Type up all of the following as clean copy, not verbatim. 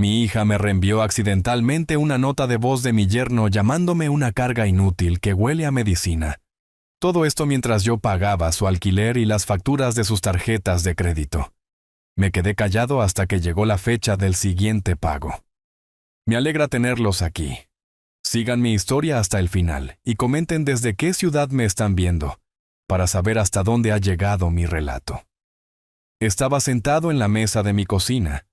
Mi hija me reenvió accidentalmente una nota de voz de mi yerno llamándome una carga inútil que huele a medicina. Todo esto mientras yo pagaba su alquiler y las facturas de sus tarjetas de crédito. Me quedé callado hasta que llegó la fecha del siguiente pago. Me alegra tenerlos aquí. Sigan mi historia hasta el final y comenten desde qué ciudad me están viendo, para saber hasta dónde ha llegado mi relato. Estaba sentado en la mesa de mi cocina,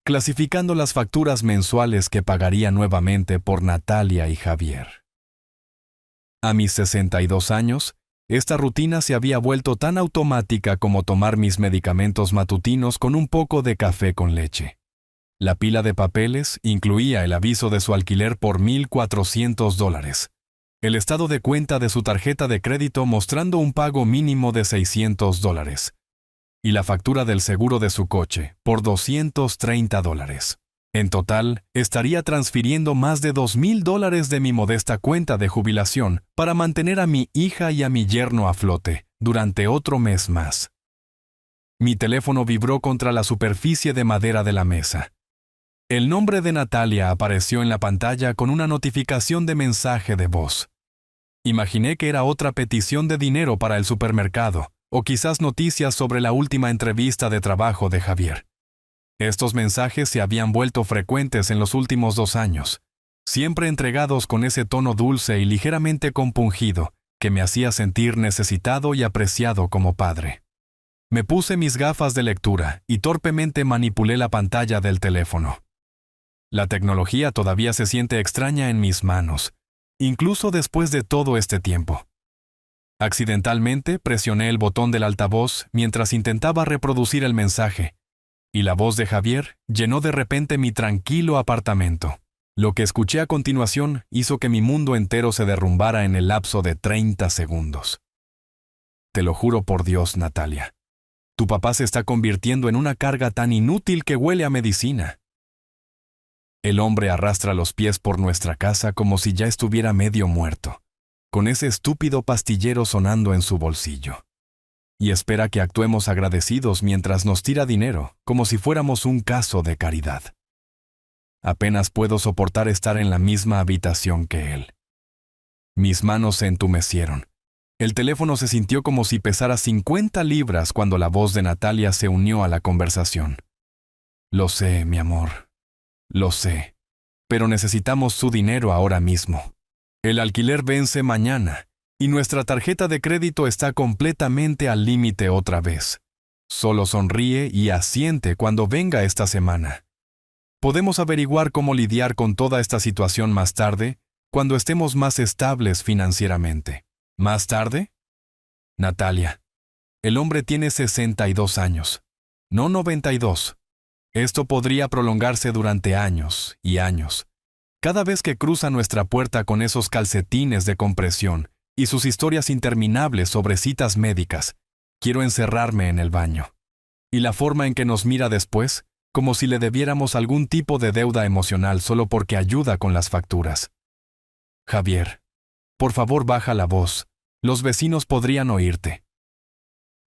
clasificando las facturas mensuales que pagaría nuevamente por Natalia y Javier. A mis 62 años, esta rutina se había vuelto tan automática como tomar mis medicamentos matutinos con un poco de café con leche. La pila de papeles incluía el aviso de su alquiler por $1,400, el estado de cuenta de su tarjeta de crédito mostrando un pago mínimo de $600, y la factura del seguro de su coche por $230. En total, estaría transfiriendo más de $2,000 de mi modesta cuenta de jubilación para mantener a mi hija y a mi yerno a flote durante otro mes más. Mi teléfono vibró contra la superficie de madera de la mesa. El nombre de Natalia apareció en la pantalla con una notificación de mensaje de voz. Imaginé que era otra petición de dinero para el supermercado, o quizás noticias sobre la última entrevista de trabajo de Javier. Estos mensajes se habían vuelto frecuentes en los últimos 2 años, siempre entregados con ese tono dulce y ligeramente compungido que me hacía sentir necesitado y apreciado como padre. Me puse mis gafas de lectura y torpemente manipulé la pantalla del teléfono. La tecnología todavía se siente extraña en mis manos, incluso después de todo este tiempo. Accidentalmente presioné el botón del altavoz mientras intentaba reproducir el mensaje, y la voz de Javier llenó de repente mi tranquilo apartamento. Lo que escuché a continuación hizo que mi mundo entero se derrumbara en el lapso de 30 segundos. Te lo juro por Dios, Natalia. Tu papá se está convirtiendo en una carga tan inútil que huele a medicina. El hombre arrastra los pies por nuestra casa como si ya estuviera medio muerto, con ese estúpido pastillero sonando en su bolsillo. Y espera que actuemos agradecidos mientras nos tira dinero, como si fuéramos un caso de caridad. Apenas puedo soportar estar en la misma habitación que él. Mis manos se entumecieron. El teléfono se sintió como si pesara 50 libras cuando la voz de Natalia se unió a la conversación. Lo sé, mi amor. Lo sé. Pero necesitamos su dinero ahora mismo. El alquiler vence mañana. Y nuestra tarjeta de crédito está completamente al límite otra vez. Solo sonríe y asiente cuando venga esta semana. Podemos averiguar cómo lidiar con toda esta situación más tarde, cuando estemos más estables financieramente. ¿Más tarde? Natalia. El hombre tiene 62 años, no 92. Esto podría prolongarse durante años y años. Cada vez que cruza nuestra puerta con esos calcetines de compresión, y sus historias interminables sobre citas médicas, quiero encerrarme en el baño. Y la forma en que nos mira después, como si le debiéramos algún tipo de deuda emocional solo porque ayuda con las facturas. Javier, por favor baja la voz. Los vecinos podrían oírte.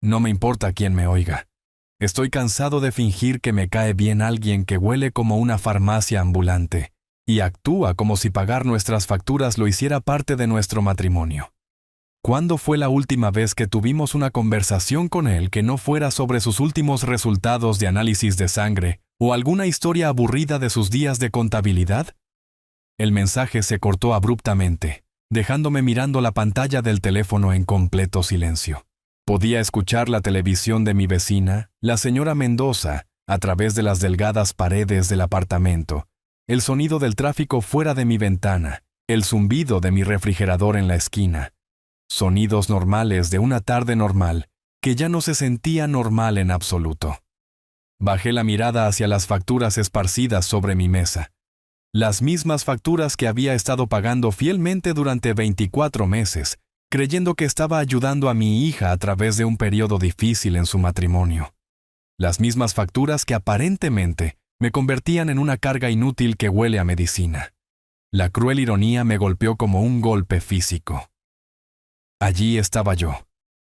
No me importa quién me oiga. Estoy cansado de fingir que me cae bien alguien que huele como una farmacia ambulante y actúa como si pagar nuestras facturas lo hiciera parte de nuestro matrimonio. ¿Cuándo fue la última vez que tuvimos una conversación con él que no fuera sobre sus últimos resultados de análisis de sangre o alguna historia aburrida de sus días de contabilidad? El mensaje se cortó abruptamente, dejándome mirando la pantalla del teléfono en completo silencio. Podía escuchar la televisión de mi vecina, la señora Mendoza, a través de las delgadas paredes del apartamento, el sonido del tráfico fuera de mi ventana, el zumbido de mi refrigerador en la esquina. Sonidos normales de una tarde normal, que ya no se sentía normal en absoluto. Bajé la mirada hacia las facturas esparcidas sobre mi mesa. Las mismas facturas que había estado pagando fielmente durante 24 meses, creyendo que estaba ayudando a mi hija a través de un periodo difícil en su matrimonio. Las mismas facturas que aparentemente me convertían en una carga inútil que huele a medicina. La cruel ironía me golpeó como un golpe físico. Allí estaba yo,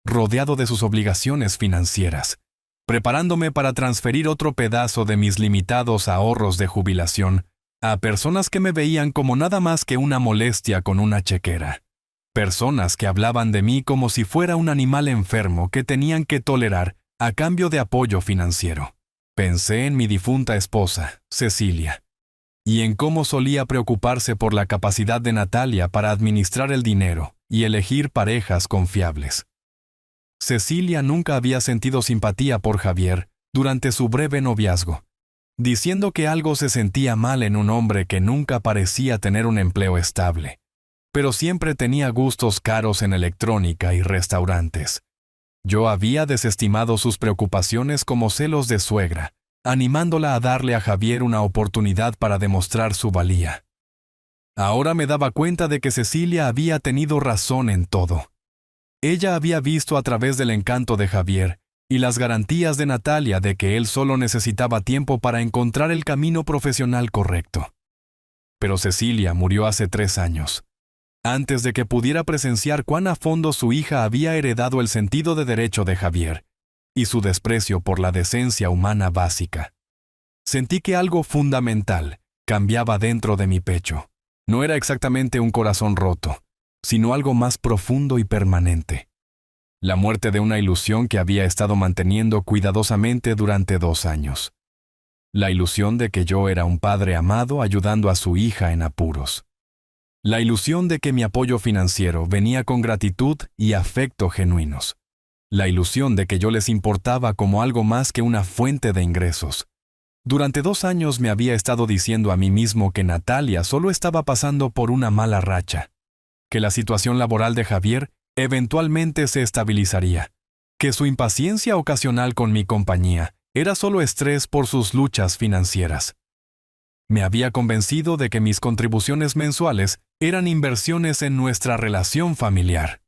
rodeado de sus obligaciones financieras, preparándome para transferir otro pedazo de mis limitados ahorros de jubilación a personas que me veían como nada más que una molestia con una chequera. Personas que hablaban de mí como si fuera un animal enfermo que tenían que tolerar a cambio de apoyo financiero. Pensé en mi difunta esposa, Cecilia, y en cómo solía preocuparse por la capacidad de Natalia para administrar el dinero y elegir parejas confiables. Cecilia nunca había sentido simpatía por Javier durante su breve noviazgo, diciendo que algo se sentía mal en un hombre que nunca parecía tener un empleo estable, pero siempre tenía gustos caros en electrónica y restaurantes. Yo había desestimado sus preocupaciones como celos de suegra, animándola a darle a Javier una oportunidad para demostrar su valía. Ahora me daba cuenta de que Cecilia había tenido razón en todo. Ella había visto a través del encanto de Javier y las garantías de Natalia de que él solo necesitaba tiempo para encontrar el camino profesional correcto. Pero Cecilia murió hace 3 años, antes de que pudiera presenciar cuán a fondo su hija había heredado el sentido de derecho de Javier y su desprecio por la decencia humana básica. Sentí que algo fundamental cambiaba dentro de mi pecho. No era exactamente un corazón roto, sino algo más profundo y permanente. La muerte de una ilusión que había estado manteniendo cuidadosamente durante 2 años. La ilusión de que yo era un padre amado ayudando a su hija en apuros. La ilusión de que mi apoyo financiero venía con gratitud y afecto genuinos. La ilusión de que yo les importaba como algo más que una fuente de ingresos. Durante 2 años me había estado diciendo a mí mismo que Natalia solo estaba pasando por una mala racha, que la situación laboral de Javier eventualmente se estabilizaría, que su impaciencia ocasional con mi compañía era solo estrés por sus luchas financieras. Me había convencido de que mis contribuciones mensuales eran inversiones en nuestra relación familiar.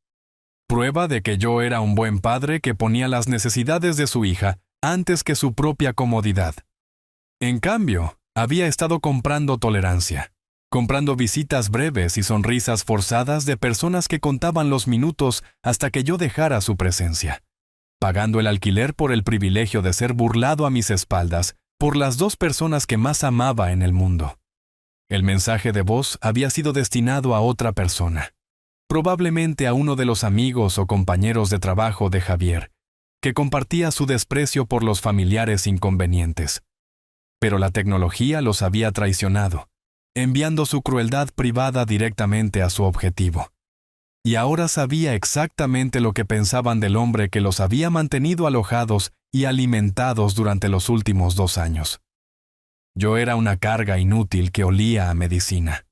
Prueba de que yo era un buen padre que ponía las necesidades de su hija antes que su propia comodidad. En cambio, había estado comprando tolerancia, comprando visitas breves y sonrisas forzadas de personas que contaban los minutos hasta que yo dejara su presencia, pagando el alquiler por el privilegio de ser burlado a mis espaldas por las 2 personas que más amaba en el mundo. El mensaje de voz había sido destinado a otra persona, probablemente a uno de los amigos o compañeros de trabajo de Javier, que compartía su desprecio por los familiares inconvenientes. Pero la tecnología los había traicionado, enviando su crueldad privada directamente a su objetivo. Y ahora sabía exactamente lo que pensaban del hombre que los había mantenido alojados y alimentados durante los últimos 2 años. Yo era una carga inútil que olía a medicina.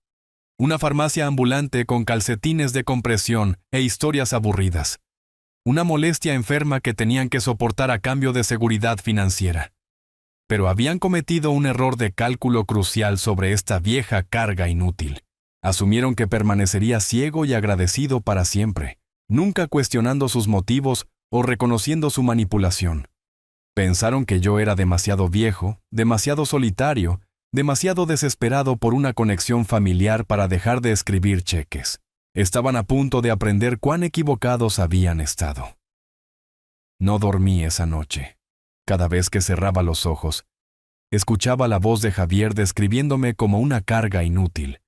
Una farmacia ambulante con calcetines de compresión e historias aburridas. Una molestia enferma que tenían que soportar a cambio de seguridad financiera. Pero habían cometido un error de cálculo crucial sobre esta vieja carga inútil. Asumieron que permanecería ciego y agradecido para siempre, nunca cuestionando sus motivos o reconociendo su manipulación. Pensaron que yo era demasiado viejo, demasiado solitario, demasiado desesperado por una conexión familiar para dejar de escribir cheques. Estaban a punto de aprender cuán equivocados habían estado. No dormí esa noche. Cada vez que cerraba los ojos, escuchaba la voz de Javier describiéndome como una carga inútil,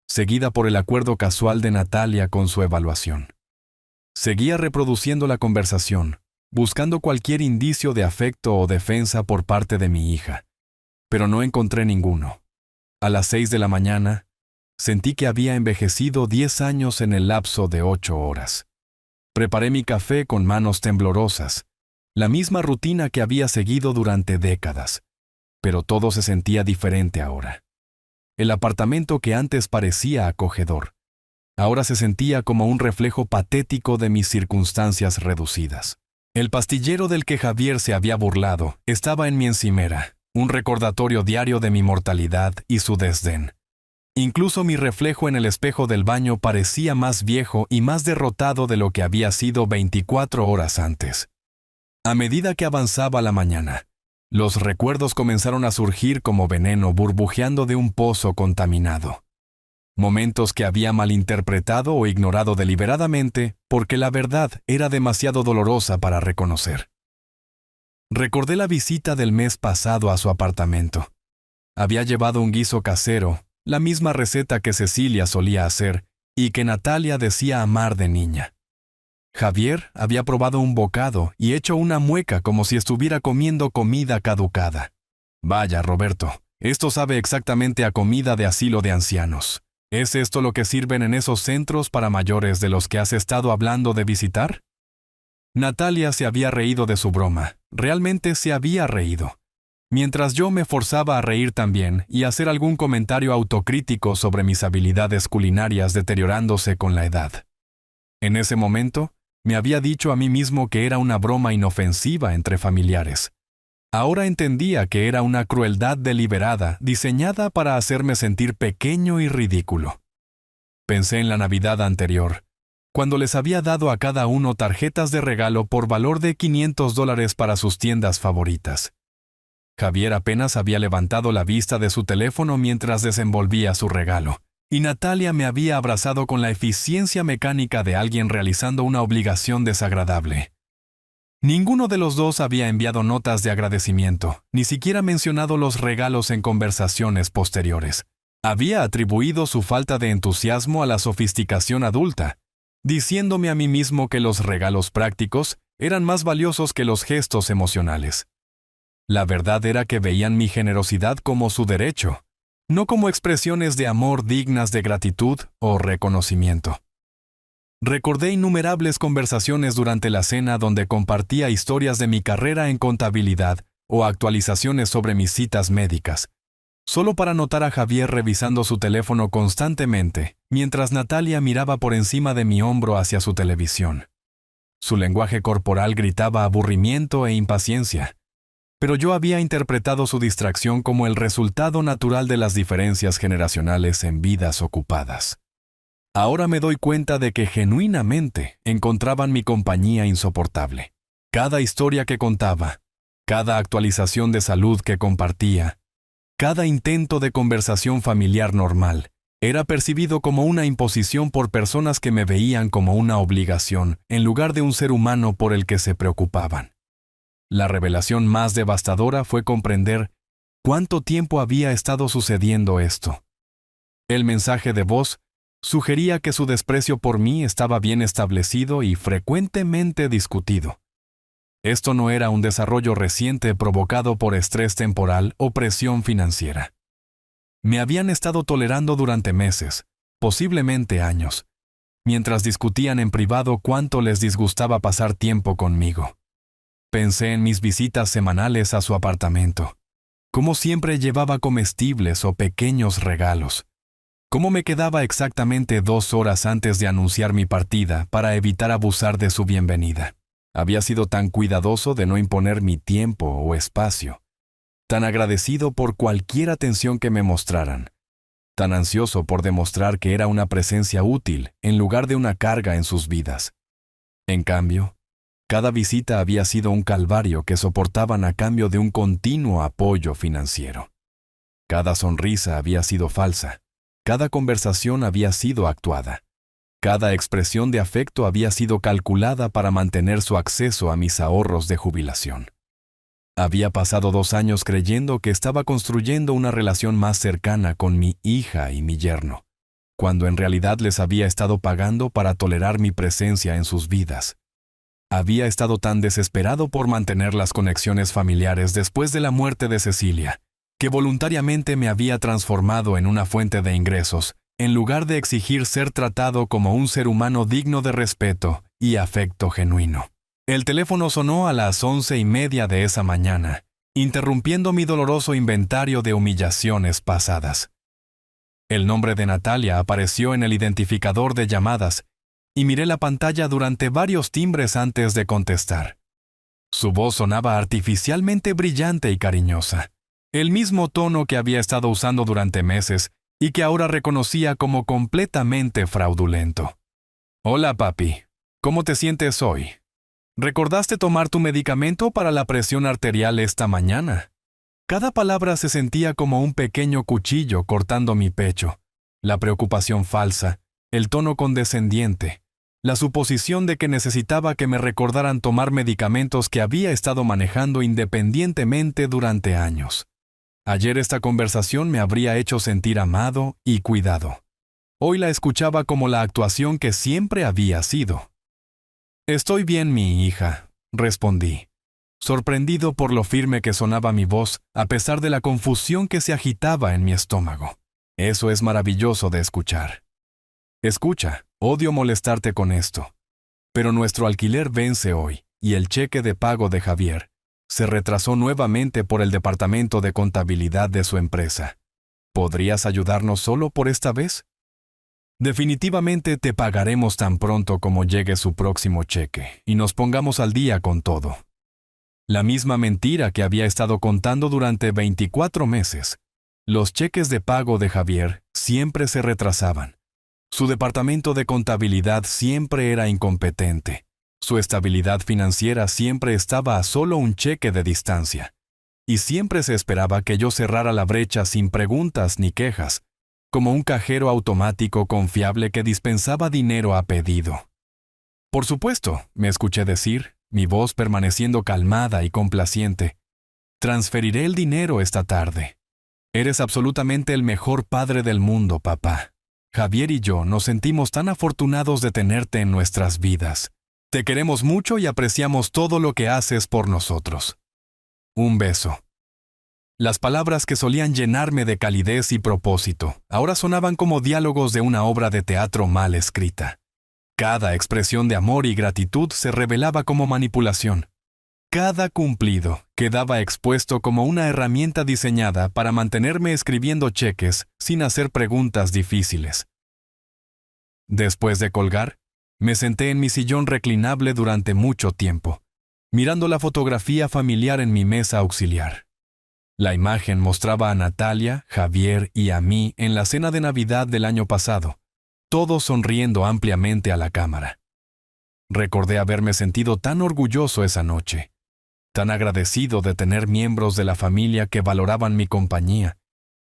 seguida por el acuerdo casual de Natalia con su evaluación. Seguía reproduciendo la conversación, buscando cualquier indicio de afecto o defensa por parte de mi hija, pero no encontré ninguno. A las 6 de la mañana, sentí que había envejecido 10 años en el lapso de 8 horas. Preparé mi café con manos temblorosas, la misma rutina que había seguido durante décadas, pero todo se sentía diferente ahora. El apartamento que antes parecía acogedor, ahora se sentía como un reflejo patético de mis circunstancias reducidas. El pastillero del que Javier se había burlado estaba en mi encimera, un recordatorio diario de mi mortalidad y su desdén. Incluso mi reflejo en el espejo del baño parecía más viejo y más derrotado de lo que había sido 24 horas antes. A medida que avanzaba la mañana, los recuerdos comenzaron a surgir como veneno burbujeando de un pozo contaminado. Momentos que había malinterpretado o ignorado deliberadamente porque la verdad era demasiado dolorosa para reconocer. Recordé la visita del mes pasado a su apartamento. Había llevado un guiso casero, la misma receta que Cecilia solía hacer y que Natalia decía amar de niña. Javier había probado un bocado y hecho una mueca como si estuviera comiendo comida caducada. Vaya, Roberto, esto sabe exactamente a comida de asilo de ancianos. ¿Es esto lo que sirven en esos centros para mayores de los que has estado hablando de visitar? Natalia se había reído de su broma, realmente se había reído, mientras yo me forzaba a reír también y hacer algún comentario autocrítico sobre mis habilidades culinarias deteriorándose con la edad. En ese momento, me había dicho a mí mismo que era una broma inofensiva entre familiares. Ahora entendía que era una crueldad deliberada, diseñada para hacerme sentir pequeño y ridículo. Pensé en la Navidad anterior, cuando les había dado a cada uno tarjetas de regalo por valor de $500 para sus tiendas favoritas. Javier apenas había levantado la vista de su teléfono mientras desenvolvía su regalo, y Natalia me había abrazado con la eficiencia mecánica de alguien realizando una obligación desagradable. Ninguno de los dos había enviado notas de agradecimiento, ni siquiera mencionado los regalos en conversaciones posteriores. Había atribuido su falta de entusiasmo a la sofisticación adulta, diciéndome a mí mismo que los regalos prácticos eran más valiosos que los gestos emocionales. La verdad era que veían mi generosidad como su derecho, no como expresiones de amor dignas de gratitud o reconocimiento. Recordé innumerables conversaciones durante la cena donde compartía historias de mi carrera en contabilidad o actualizaciones sobre mis citas médicas, solo para notar a Javier revisando su teléfono constantemente, mientras Natalia miraba por encima de mi hombro hacia su televisión. Su lenguaje corporal gritaba aburrimiento e impaciencia, pero yo había interpretado su distracción como el resultado natural de las diferencias generacionales en vidas ocupadas. Ahora me doy cuenta de que genuinamente encontraban mi compañía insoportable. Cada historia que contaba, cada actualización de salud que compartía, cada intento de conversación familiar normal, era percibido como una imposición por personas que me veían como una obligación en lugar de un ser humano por el que se preocupaban. La revelación más devastadora fue comprender cuánto tiempo había estado sucediendo esto. El mensaje de voz sugería que su desprecio por mí estaba bien establecido y frecuentemente discutido. Esto no era un desarrollo reciente provocado por estrés temporal o presión financiera. Me habían estado tolerando durante meses, posiblemente años, mientras discutían en privado cuánto les disgustaba pasar tiempo conmigo. Pensé en mis visitas semanales a su apartamento. Cómo siempre llevaba comestibles o pequeños regalos. Cómo me quedaba exactamente 2 horas antes de anunciar mi partida para evitar abusar de su bienvenida. Había sido tan cuidadoso de no imponer mi tiempo o espacio. Tan agradecido por cualquier atención que me mostraran. Tan ansioso por demostrar que era una presencia útil en lugar de una carga en sus vidas. En cambio, cada visita había sido un calvario que soportaban a cambio de un continuo apoyo financiero. Cada sonrisa había sido falsa. Cada conversación había sido actuada. Cada expresión de afecto había sido calculada para mantener su acceso a mis ahorros de jubilación. Había pasado 2 años creyendo que estaba construyendo una relación más cercana con mi hija y mi yerno, cuando en realidad les había estado pagando para tolerar mi presencia en sus vidas. Había estado tan desesperado por mantener las conexiones familiares después de la muerte de Cecilia, que voluntariamente me había transformado en una fuente de ingresos, en lugar de exigir ser tratado como un ser humano digno de respeto y afecto genuino. El teléfono sonó a las 11:30 de esa mañana, interrumpiendo mi doloroso inventario de humillaciones pasadas. El nombre de Natalia apareció en el identificador de llamadas, y miré la pantalla durante varios timbres antes de contestar. Su voz sonaba artificialmente brillante y cariñosa. El mismo tono que había estado usando durante meses y que ahora reconocía como completamente fraudulento. «Hola, papi. ¿Cómo te sientes hoy? ¿Recordaste tomar tu medicamento para la presión arterial esta mañana?» Cada palabra se sentía como un pequeño cuchillo cortando mi pecho. La preocupación falsa, el tono condescendiente, La suposición de que necesitaba que me recordaran tomar medicamentos que había estado manejando independientemente durante años. Ayer esta conversación me habría hecho sentir amado y cuidado. Hoy la escuchaba como la actuación que siempre había sido. «Estoy bien, mi hija», respondí, sorprendido por lo firme que sonaba mi voz a pesar de la confusión que se agitaba en mi estómago. Eso es maravilloso de escuchar. Escucha, odio molestarte con esto, pero nuestro alquiler vence hoy y el cheque de pago de Javier se retrasó nuevamente por el departamento de contabilidad de su empresa. ¿Podrías ayudarnos solo por esta vez? Definitivamente te pagaremos tan pronto como llegue su próximo cheque y nos pongamos al día con todo. La misma mentira que había estado contando durante 24 meses. Los cheques de pago de Javier siempre se retrasaban. Su departamento de contabilidad siempre era incompetente. Su estabilidad financiera siempre estaba a solo un cheque de distancia. Y siempre se esperaba que yo cerrara la brecha sin preguntas ni quejas, como un cajero automático confiable que dispensaba dinero a pedido. Por supuesto, me escuché decir, mi voz permaneciendo calmada y complaciente. Transferiré el dinero esta tarde. Eres absolutamente el mejor padre del mundo, papá. Javier y yo nos sentimos tan afortunados de tenerte en nuestras vidas. Te queremos mucho y apreciamos todo lo que haces por nosotros. Un beso. Las palabras que solían llenarme de calidez y propósito, ahora sonaban como diálogos de una obra de teatro mal escrita. Cada expresión de amor y gratitud se revelaba como manipulación. Cada cumplido quedaba expuesto como una herramienta diseñada para mantenerme escribiendo cheques sin hacer preguntas difíciles. Después de colgar, me senté en mi sillón reclinable durante mucho tiempo, mirando la fotografía familiar en mi mesa auxiliar. La imagen mostraba a Natalia, Javier y a mí en la cena de Navidad del año pasado, todos sonriendo ampliamente a la cámara. Recordé haberme sentido tan orgulloso esa noche, tan agradecido de tener miembros de la familia que valoraban mi compañía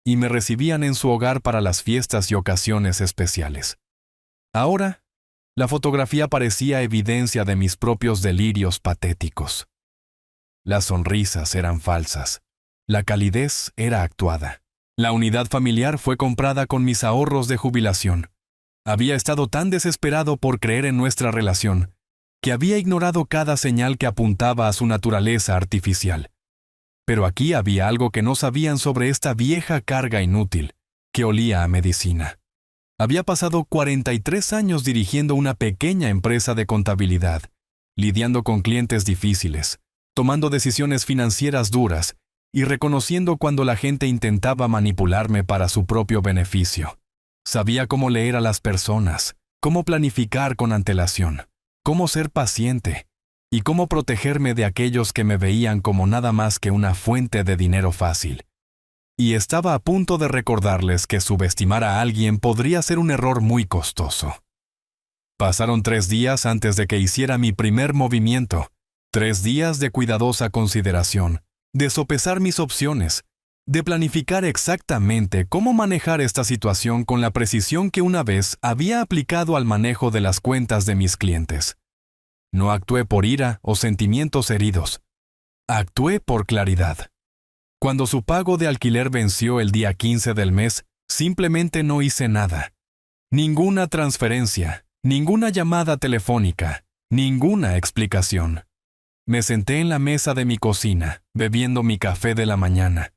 y me recibían en su hogar para las fiestas y ocasiones especiales. Ahora, la fotografía parecía evidencia de mis propios delirios patéticos. Las sonrisas eran falsas, la calidez era actuada. La unidad familiar fue comprada con mis ahorros de jubilación. Había estado tan desesperado por creer en nuestra relación que había ignorado cada señal que apuntaba a su naturaleza artificial. Pero aquí había algo que no sabían sobre esta vieja carga inútil, que olía a medicina. Había pasado 43 años dirigiendo una pequeña empresa de contabilidad, lidiando con clientes difíciles, tomando decisiones financieras duras y reconociendo cuando la gente intentaba manipularme para su propio beneficio. Sabía cómo leer a las personas, cómo planificar con antelación, cómo ser paciente y cómo protegerme de aquellos que me veían como nada más que una fuente de dinero fácil. Y estaba a punto de recordarles que subestimar a alguien podría ser un error muy costoso. Pasaron 3 días antes de que hiciera mi primer movimiento, 3 días de cuidadosa consideración, de sopesar mis opciones, de planificar exactamente cómo manejar esta situación con la precisión que una vez había aplicado al manejo de las cuentas de mis clientes. No actué por ira o sentimientos heridos. Actué por claridad. Cuando su pago de alquiler venció el día 15 del mes, simplemente no hice nada. Ninguna transferencia, ninguna llamada telefónica, ninguna explicación. Me senté en la mesa de mi cocina, bebiendo mi café de la mañana,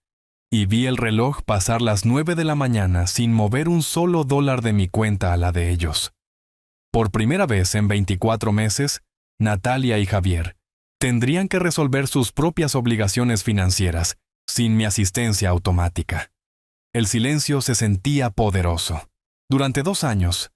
y vi el reloj pasar las 9 de la mañana sin mover un solo dólar de mi cuenta a la de ellos. Por primera vez en 24 meses, Natalia y Javier tendrían que resolver sus propias obligaciones financieras sin mi asistencia automática. El silencio se sentía poderoso. Durante 2 años,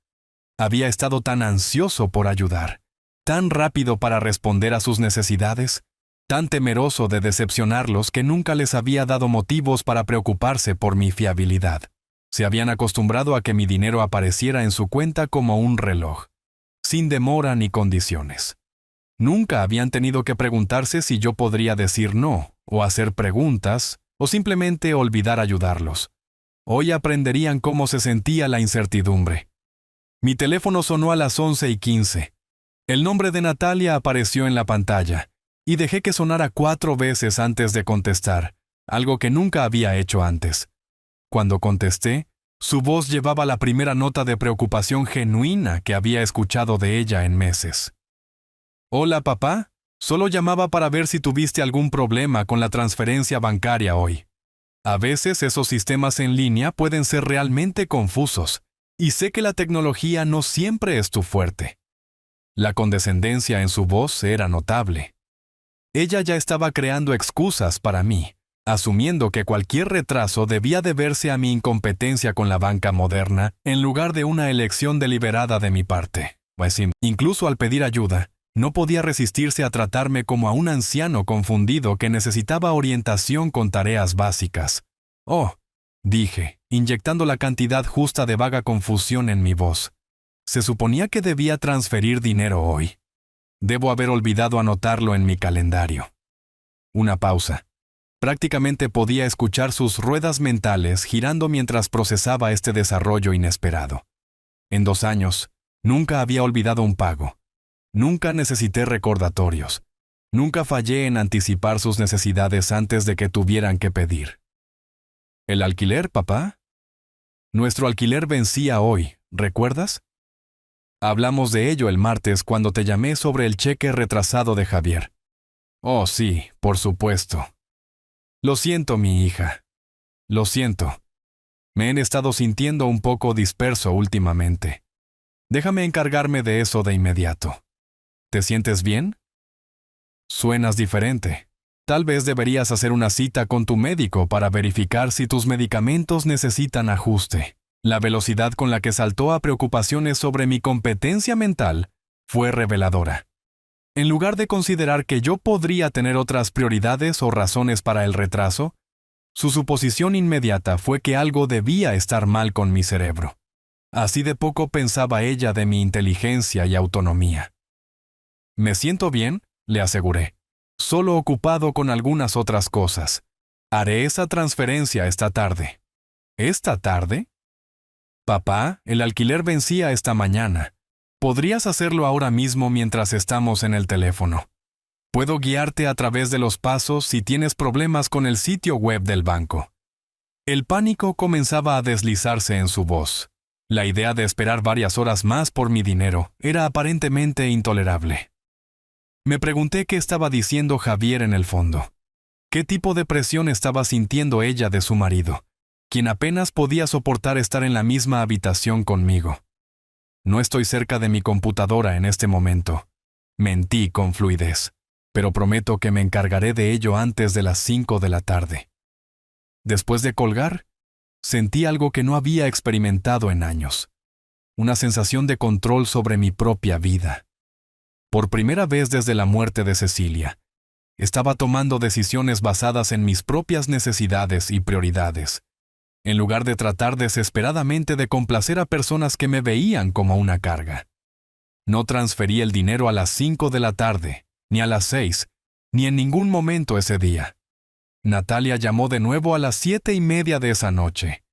había estado tan ansioso por ayudar, tan rápido para responder a sus necesidades, tan temeroso de decepcionarlos que nunca les había dado motivos para preocuparse por mi fiabilidad. Se habían acostumbrado a que mi dinero apareciera en su cuenta como un reloj, sin demora ni condiciones. Nunca habían tenido que preguntarse si yo podría decir no, o hacer preguntas, o simplemente olvidar ayudarlos. Hoy aprenderían cómo se sentía la incertidumbre. Mi teléfono sonó a las 11:15. El nombre de Natalia apareció en la pantalla, y dejé que sonara 4 veces antes de contestar, algo que nunca había hecho antes. Cuando contesté, su voz llevaba la primera nota de preocupación genuina que había escuchado de ella en meses. Hola, papá. Solo llamaba para ver si tuviste algún problema con la transferencia bancaria hoy. A veces esos sistemas en línea pueden ser realmente confusos, y sé que la tecnología no siempre es tu fuerte. La condescendencia en su voz era notable. Ella ya estaba creando excusas para mí, asumiendo que cualquier retraso debía deberse a mi incompetencia con la banca moderna en lugar de una elección deliberada de mi parte. Pues incluso al pedir ayuda, no podía resistirse a tratarme como a un anciano confundido que necesitaba orientación con tareas básicas. Oh, dije, inyectando la cantidad justa de vaga confusión en mi voz. Se suponía que debía transferir dinero hoy. Debo haber olvidado anotarlo en mi calendario. Una pausa. Prácticamente podía escuchar sus ruedas mentales girando mientras procesaba este desarrollo inesperado. En 2 años, nunca había olvidado un pago. Nunca necesité recordatorios. Nunca fallé en anticipar sus necesidades antes de que tuvieran que pedir. ¿El alquiler, papá? Nuestro alquiler vencía hoy, ¿recuerdas? Hablamos de ello el martes cuando te llamé sobre el cheque retrasado de Javier. Oh, sí, por supuesto. Lo siento, mi hija. Lo siento. Me he estado sintiendo un poco disperso últimamente. Déjame encargarme de eso de inmediato. ¿Te sientes bien? Suenas diferente. Tal vez deberías hacer una cita con tu médico para verificar si tus medicamentos necesitan ajuste. La velocidad con la que saltó a preocupaciones sobre mi competencia mental fue reveladora. En lugar de considerar que yo podría tener otras prioridades o razones para el retraso, su suposición inmediata fue que algo debía estar mal con mi cerebro. Así de poco pensaba ella de mi inteligencia y autonomía. Me siento bien, le aseguré. Solo ocupado con algunas otras cosas. Haré esa transferencia esta tarde. ¿Esta tarde? Papá, el alquiler vencía esta mañana. ¿Podrías hacerlo ahora mismo mientras estamos en el teléfono? Puedo guiarte a través de los pasos si tienes problemas con el sitio web del banco. El pánico comenzaba a deslizarse en su voz. La idea de esperar varias horas más por mi dinero era aparentemente intolerable. Me pregunté qué estaba diciendo Javier en el fondo. ¿Qué tipo de presión estaba sintiendo ella de su marido, quien apenas podía soportar estar en la misma habitación conmigo? No estoy cerca de mi computadora en este momento. Mentí con fluidez, pero prometo que me encargaré de ello antes de las 5 de la tarde. Después de colgar, sentí algo que no había experimentado en años. Una sensación de control sobre mi propia vida. Por primera vez desde la muerte de Cecilia, estaba tomando decisiones basadas en mis propias necesidades y prioridades, en lugar de tratar desesperadamente de complacer a personas que me veían como una carga. No transferí el dinero a las 5 de la tarde, ni a las 6, ni en ningún momento ese día. Natalia llamó de nuevo a las 7:30 de esa noche,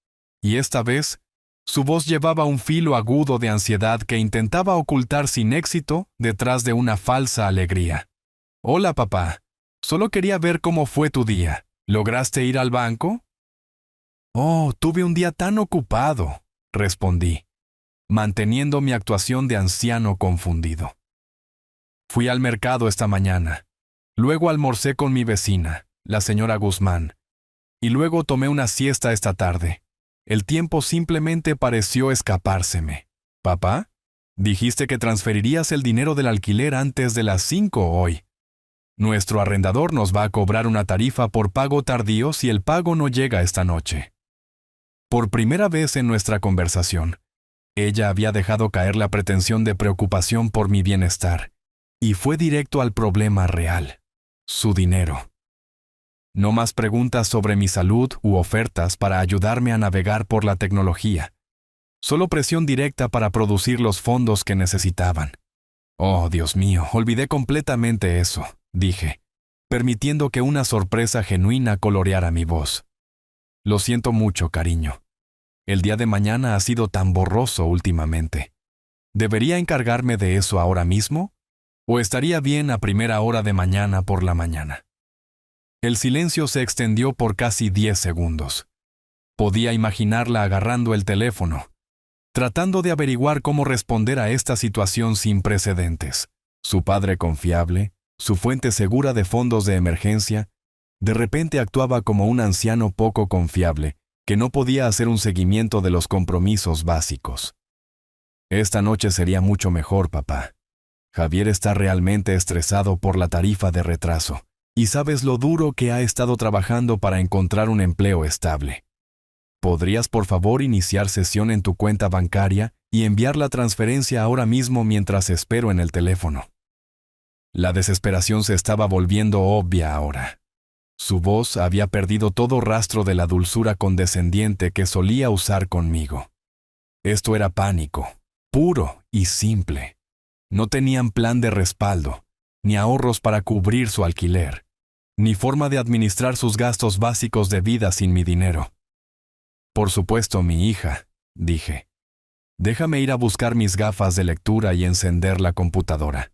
y esta vez, su voz llevaba un filo agudo de ansiedad que intentaba ocultar sin éxito detrás de una falsa alegría. Hola, papá. Solo quería ver cómo fue tu día. ¿Lograste ir al banco? Oh, tuve un día tan ocupado, respondí, manteniendo mi actuación de anciano confundido. Fui al mercado esta mañana. Luego almorcé con mi vecina, la señora Guzmán. Y luego tomé una siesta esta tarde. El tiempo simplemente pareció escapárseme. ¿Papá? Dijiste que transferirías el dinero del alquiler antes de las 5 hoy. Nuestro arrendador nos va a cobrar una tarifa por pago tardío si el pago no llega esta noche. Por primera vez en nuestra conversación, ella había dejado caer la pretensión de preocupación por mi bienestar, y fue directo al problema real, su dinero. No más preguntas sobre mi salud u ofertas para ayudarme a navegar por la tecnología. Solo presión directa para producir los fondos que necesitaban. Oh, Dios mío, olvidé completamente eso, dije, permitiendo que una sorpresa genuina coloreara mi voz. Lo siento mucho, cariño. El día de mañana ha sido tan borroso últimamente. ¿Debería encargarme de eso ahora mismo? ¿O estaría bien a primera hora de mañana por la mañana? El silencio se extendió por casi 10 segundos. Podía imaginarla agarrando el teléfono, tratando de averiguar cómo responder a esta situación sin precedentes. Su padre confiable, su fuente segura de fondos de emergencia, de repente actuaba como un anciano poco confiable, que no podía hacer un seguimiento de los compromisos básicos. Esta noche sería mucho mejor, papá. Javier está realmente estresado por la tarifa de retraso, y sabes lo duro que ha estado trabajando para encontrar un empleo estable. ¿Podrías por favor iniciar sesión en tu cuenta bancaria y enviar la transferencia ahora mismo mientras espero en el teléfono? La desesperación se estaba volviendo obvia ahora. Su voz había perdido todo rastro de la dulzura condescendiente que solía usar conmigo. Esto era pánico, puro y simple. No tenían plan de respaldo, ni ahorros para cubrir su alquiler, ni forma de administrar sus gastos básicos de vida sin mi dinero. Por supuesto, mi hija, dije. Déjame ir a buscar mis gafas de lectura y encender la computadora.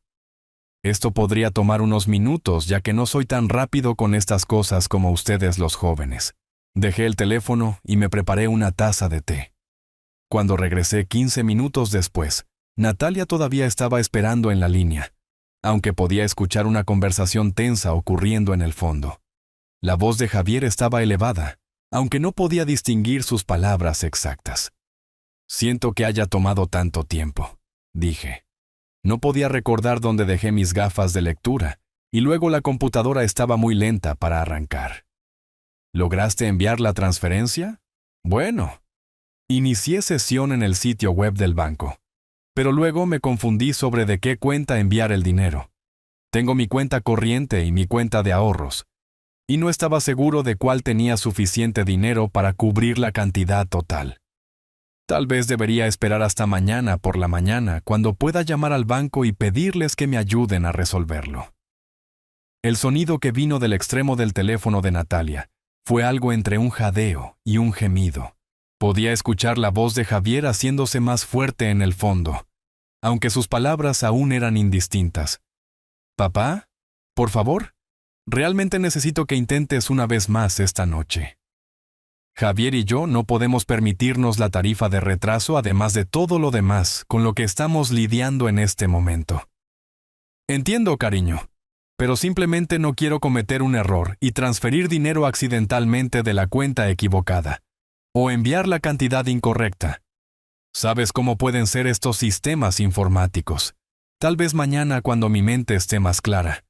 Esto podría tomar unos minutos, ya que no soy tan rápido con estas cosas como ustedes los jóvenes. Dejé el teléfono y me preparé una taza de té. Cuando regresé 15 minutos después, Natalia todavía estaba esperando en la línea, aunque podía escuchar una conversación tensa ocurriendo en el fondo. La voz de Javier estaba elevada, aunque no podía distinguir sus palabras exactas. Siento que haya tomado tanto tiempo, dije. No podía recordar dónde dejé mis gafas de lectura, y luego la computadora estaba muy lenta para arrancar. ¿Lograste enviar la transferencia? Bueno. Inicié sesión en el sitio web del banco, pero luego me confundí sobre de qué cuenta enviar el dinero. Tengo mi cuenta corriente y mi cuenta de ahorros, y no estaba seguro de cuál tenía suficiente dinero para cubrir la cantidad total. Tal vez debería esperar hasta mañana por la mañana, cuando pueda llamar al banco y pedirles que me ayuden a resolverlo. El sonido que vino del extremo del teléfono de Natalia fue algo entre un jadeo y un gemido. Podía escuchar la voz de Javier haciéndose más fuerte en el fondo, aunque sus palabras aún eran indistintas. «Papá, por favor, realmente necesito que intentes una vez más esta noche. Javier y yo no podemos permitirnos la tarifa de retraso, además de todo lo demás con lo que estamos lidiando en este momento. Entiendo, cariño, pero simplemente no quiero cometer un error y transferir dinero accidentalmente de la cuenta equivocada, o enviar la cantidad incorrecta. ¿Sabes cómo pueden ser estos sistemas informáticos? Tal vez mañana cuando mi mente esté más clara».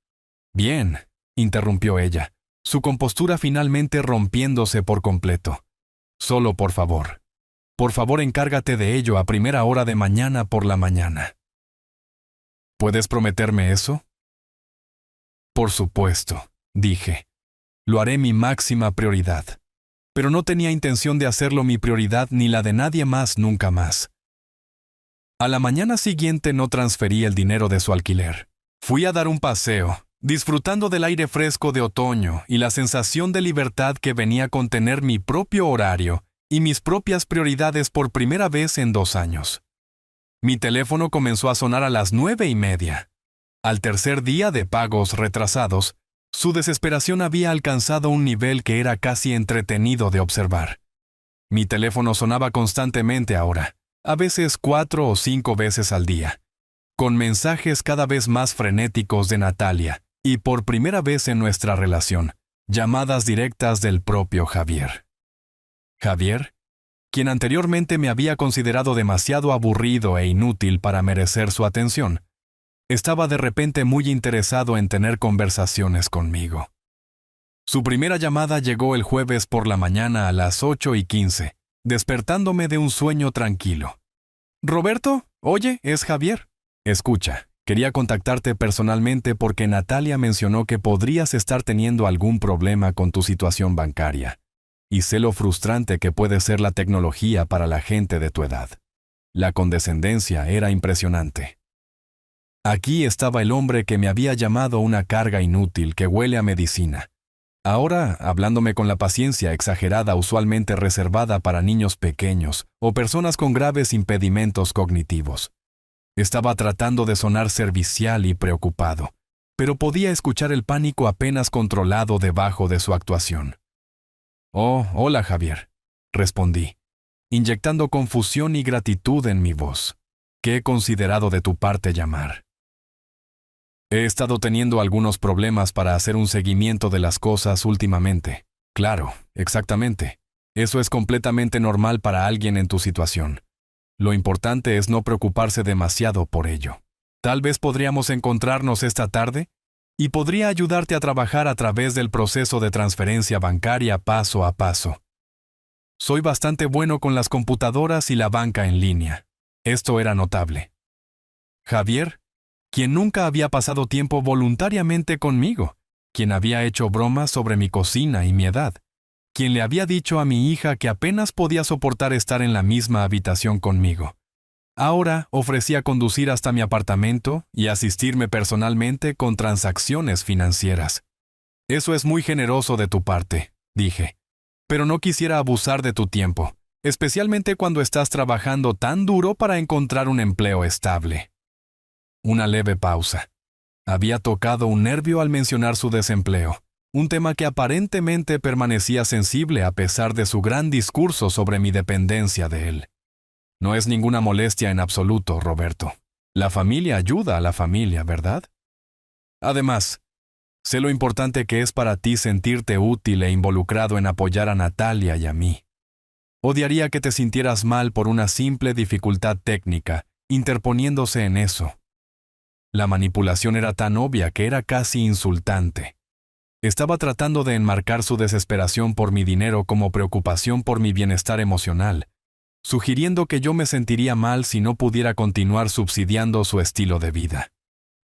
«Bien», interrumpió ella, su compostura finalmente rompiéndose por completo. «Solo por favor encárgate de ello a primera hora de mañana por la mañana». «¿Puedes prometerme eso?» «Por supuesto», dije. «Lo haré mi máxima prioridad». Pero no tenía intención de hacerlo mi prioridad ni la de nadie más nunca más. A la mañana siguiente no transferí el dinero de su alquiler. Fui a dar un paseo, disfrutando del aire fresco de otoño y la sensación de libertad que venía con tener mi propio horario y mis propias prioridades por primera vez en 2 años. Mi teléfono comenzó a sonar a las 9:30. Al tercer día de pagos retrasados, su desesperación había alcanzado un nivel que era casi entretenido de observar. Mi teléfono sonaba constantemente ahora, a veces 4 o 5 veces al día, con mensajes cada vez más frenéticos de Natalia, y por primera vez en nuestra relación, llamadas directas del propio Javier. Javier, quien anteriormente me había considerado demasiado aburrido e inútil para merecer su atención, estaba de repente muy interesado en tener conversaciones conmigo. Su primera llamada llegó el jueves por la mañana a las 8:15, despertándome de un sueño tranquilo. «Roberto, oye, es Javier. Escucha, quería contactarte personalmente porque Natalia mencionó que podrías estar teniendo algún problema con tu situación bancaria, y sé lo frustrante que puede ser la tecnología para la gente de tu edad». La condescendencia era impresionante. Aquí estaba el hombre que me había llamado una carga inútil que huele a medicina. Ahora, hablándome con la paciencia exagerada usualmente reservada para niños pequeños o personas con graves impedimentos cognitivos. Estaba tratando de sonar servicial y preocupado, pero podía escuchar el pánico apenas controlado debajo de su actuación. «Oh, hola, Javier», respondí, inyectando confusión y gratitud en mi voz. «¿Qué he considerado de tu parte llamar?» «He estado teniendo algunos problemas para hacer un seguimiento de las cosas últimamente». «Claro, exactamente. Eso es completamente normal para alguien en tu situación. Lo importante es no preocuparse demasiado por ello. Tal vez podríamos encontrarnos esta tarde y podría ayudarte a trabajar a través del proceso de transferencia bancaria paso a paso. Soy bastante bueno con las computadoras y la banca en línea». Esto era notable. Javier, quien nunca había pasado tiempo voluntariamente conmigo, quien había hecho bromas sobre mi cocina y mi edad, quien le había dicho a mi hija que apenas podía soportar estar en la misma habitación conmigo. Ahora ofrecía conducir hasta mi apartamento y asistirme personalmente con transacciones financieras. «Eso es muy generoso de tu parte», dije, «pero no quisiera abusar de tu tiempo, especialmente cuando estás trabajando tan duro para encontrar un empleo estable». Una leve pausa. Había tocado un nervio al mencionar su desempleo, un tema que aparentemente permanecía sensible a pesar de su gran discurso sobre mi dependencia de él. «No es ninguna molestia en absoluto, Roberto. La familia ayuda a la familia, ¿verdad? Además, sé lo importante que es para ti sentirte útil e involucrado en apoyar a Natalia y a mí. Odiaría que te sintieras mal por una simple dificultad técnica, interponiéndose en eso». La manipulación era tan obvia que era casi insultante. Estaba tratando de enmarcar su desesperación por mi dinero como preocupación por mi bienestar emocional, sugiriendo que yo me sentiría mal si no pudiera continuar subsidiando su estilo de vida.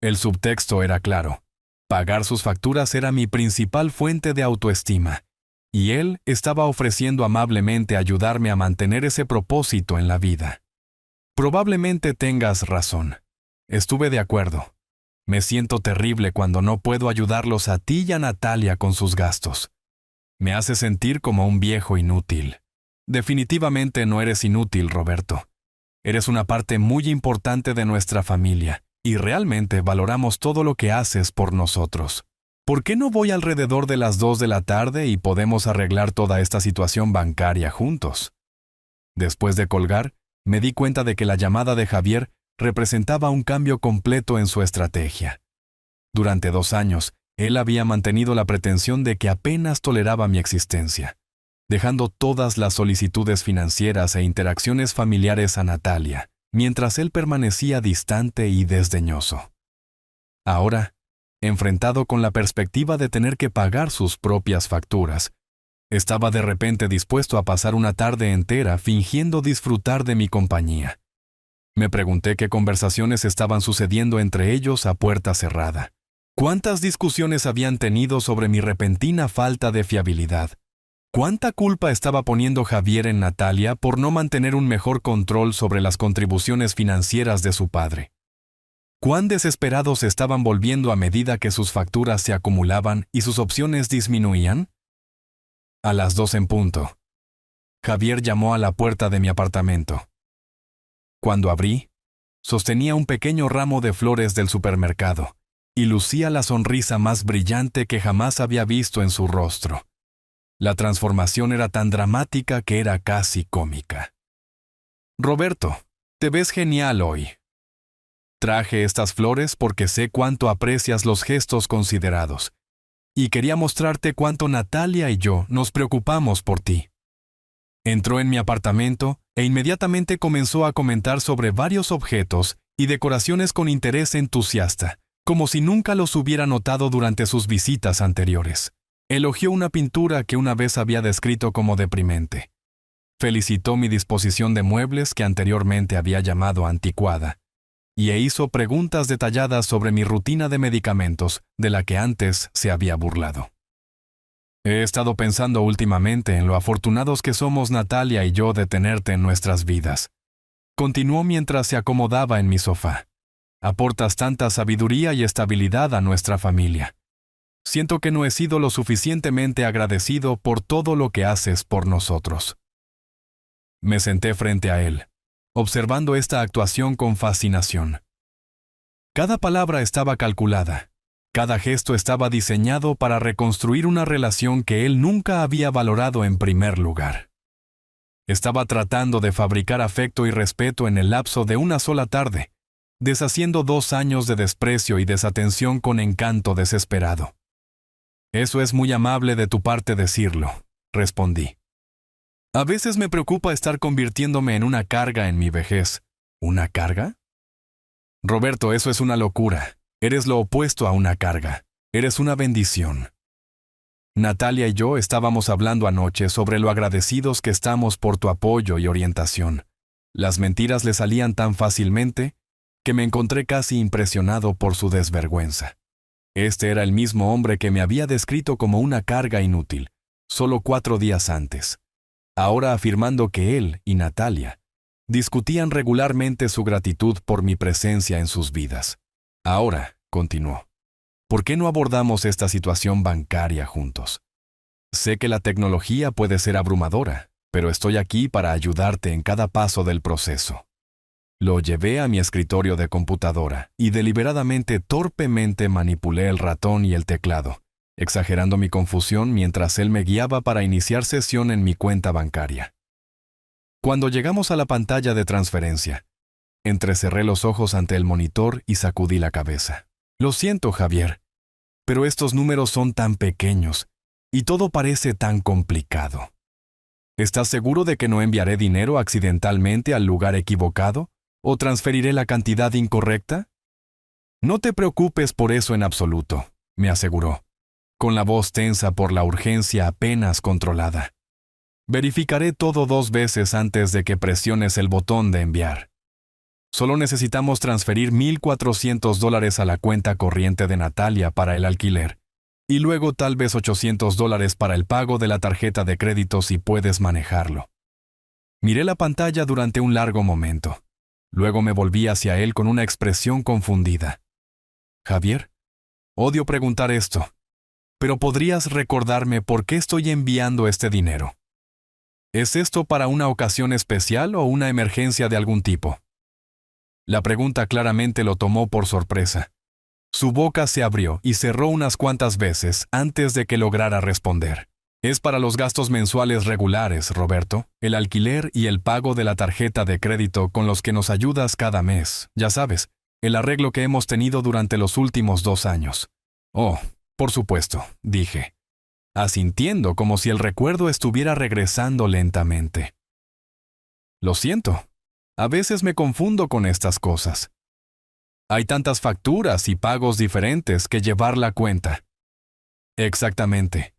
El subtexto era claro. Pagar sus facturas era mi principal fuente de autoestima, y él estaba ofreciendo amablemente ayudarme a mantener ese propósito en la vida. «Probablemente tengas razón. Estuve de acuerdo. Me siento terrible cuando no puedo ayudarlos a ti y a Natalia con sus gastos. Me hace sentir como un viejo inútil». «Definitivamente no eres inútil, Roberto. Eres una parte muy importante de nuestra familia, y realmente valoramos todo lo que haces por nosotros. ¿Por qué no voy alrededor de las 2 de la tarde y podemos arreglar toda esta situación bancaria juntos?» Después de colgar, me di cuenta de que la llamada de Javier representaba un cambio completo en su estrategia. Durante 2 años, él había mantenido la pretensión de que apenas toleraba mi existencia, dejando todas las solicitudes financieras e interacciones familiares a Natalia, mientras él permanecía distante y desdeñoso. Ahora, enfrentado con la perspectiva de tener que pagar sus propias facturas, estaba de repente dispuesto a pasar una tarde entera fingiendo disfrutar de mi compañía. Me pregunté qué conversaciones estaban sucediendo entre ellos a puerta cerrada. ¿Cuántas discusiones habían tenido sobre mi repentina falta de fiabilidad? ¿Cuánta culpa estaba poniendo Javier en Natalia por no mantener un mejor control sobre las contribuciones financieras de su padre? ¿Cuán desesperados se estaban volviendo a medida que sus facturas se acumulaban y sus opciones disminuían? A las 2 en punto, Javier llamó a la puerta de mi apartamento. Cuando abrí, sostenía un pequeño ramo de flores del supermercado y lucía la sonrisa más brillante que jamás había visto en su rostro. La transformación era tan dramática que era casi cómica. «Roberto, te ves genial hoy. Traje estas flores porque sé cuánto aprecias los gestos considerados, y quería mostrarte cuánto Natalia y yo nos preocupamos por ti». Entró en mi apartamento e inmediatamente comenzó a comentar sobre varios objetos y decoraciones con interés entusiasta, como si nunca los hubiera notado durante sus visitas anteriores. Elogió una pintura que una vez había descrito como deprimente. Felicitó mi disposición de muebles que anteriormente había llamado anticuada, y hizo preguntas detalladas sobre mi rutina de medicamentos de la que antes se había burlado. «He estado pensando últimamente en lo afortunados que somos Natalia y yo de tenerte en nuestras vidas», continuó mientras se acomodaba en mi sofá. «Aportas tanta sabiduría y estabilidad a nuestra familia. Siento que no he sido lo suficientemente agradecido por todo lo que haces por nosotros». Me senté frente a él, observando esta actuación con fascinación. Cada palabra estaba calculada. Cada gesto estaba diseñado para reconstruir una relación que él nunca había valorado en primer lugar. Estaba tratando de fabricar afecto y respeto en el lapso de una sola tarde, deshaciendo 2 años de desprecio y desatención con encanto desesperado. Eso es muy amable de tu parte decirlo, respondí. A veces me preocupa estar convirtiéndome en una carga en mi vejez. ¿Una carga? Roberto, eso es una locura. Eres lo opuesto a una carga. Eres una bendición. Natalia y yo estábamos hablando anoche sobre lo agradecidos que estamos por tu apoyo y orientación. Las mentiras le salían tan fácilmente que me encontré casi impresionado por su desvergüenza. Este era el mismo hombre que me había descrito como una carga inútil, solo 4 días antes. Ahora afirmando que él y Natalia discutían regularmente su gratitud por mi presencia en sus vidas. Ahora, continuó, ¿por qué no abordamos esta situación bancaria juntos? Sé que la tecnología puede ser abrumadora, pero estoy aquí para ayudarte en cada paso del proceso. Lo llevé a mi escritorio de computadora y deliberadamente, torpemente manipulé el ratón y el teclado, exagerando mi confusión mientras él me guiaba para iniciar sesión en mi cuenta bancaria. Cuando llegamos a la pantalla de transferencia, entrecerré los ojos ante el monitor y sacudí la cabeza. Lo siento, Javier, pero estos números son tan pequeños y todo parece tan complicado. ¿Estás seguro de que no enviaré dinero accidentalmente al lugar equivocado o transferiré la cantidad incorrecta? No te preocupes por eso en absoluto, me aseguró, con la voz tensa por la urgencia apenas controlada. Verificaré todo 2 veces antes de que presiones el botón de enviar. Solo necesitamos transferir $1,400 a la cuenta corriente de Natalia para el alquiler, y luego tal vez $800 para el pago de la tarjeta de crédito si puedes manejarlo. Miré la pantalla durante un largo momento. Luego me volví hacia él con una expresión confundida. Javier, odio preguntar esto, pero ¿podrías recordarme por qué estoy enviando este dinero? ¿Es esto para una ocasión especial o una emergencia de algún tipo? La pregunta claramente lo tomó por sorpresa. Su boca se abrió y cerró unas cuantas veces antes de que lograra responder. Es para los gastos mensuales regulares, Roberto, el alquiler y el pago de la tarjeta de crédito con los que nos ayudas cada mes, ya sabes, el arreglo que hemos tenido durante los últimos 2 años. Oh, por supuesto, dije, asintiendo como si el recuerdo estuviera regresando lentamente. Lo siento, a veces me confundo con estas cosas. Hay tantas facturas y pagos diferentes que llevar la cuenta. Exactamente.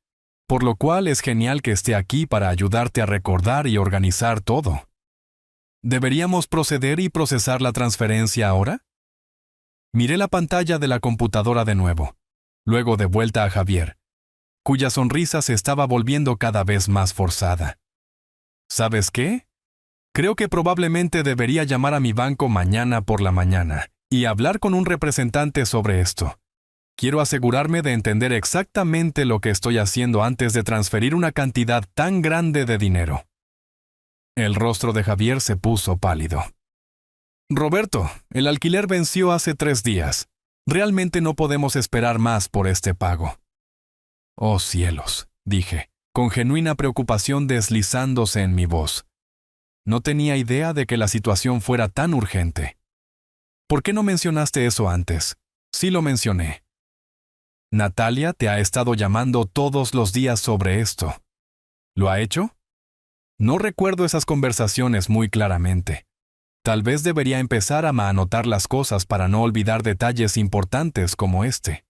Por lo cual es genial que esté aquí para ayudarte a recordar y organizar todo. ¿Deberíamos proceder y procesar la transferencia ahora? Miré la pantalla de la computadora de nuevo, luego de vuelta a Javier, cuya sonrisa se estaba volviendo cada vez más forzada. ¿Sabes qué? Creo que probablemente debería llamar a mi banco mañana por la mañana y hablar con un representante sobre esto. Quiero asegurarme de entender exactamente lo que estoy haciendo antes de transferir una cantidad tan grande de dinero. El rostro de Javier se puso pálido. Roberto, el alquiler venció hace 3 días. Realmente no podemos esperar más por este pago. Oh cielos, dije, con genuina preocupación deslizándose en mi voz. No tenía idea de que la situación fuera tan urgente. ¿Por qué no mencionaste eso antes? Sí lo mencioné. Natalia te ha estado llamando todos los días sobre esto. ¿Lo ha hecho? No recuerdo esas conversaciones muy claramente. Tal vez debería empezar a anotar las cosas para no olvidar detalles importantes como este.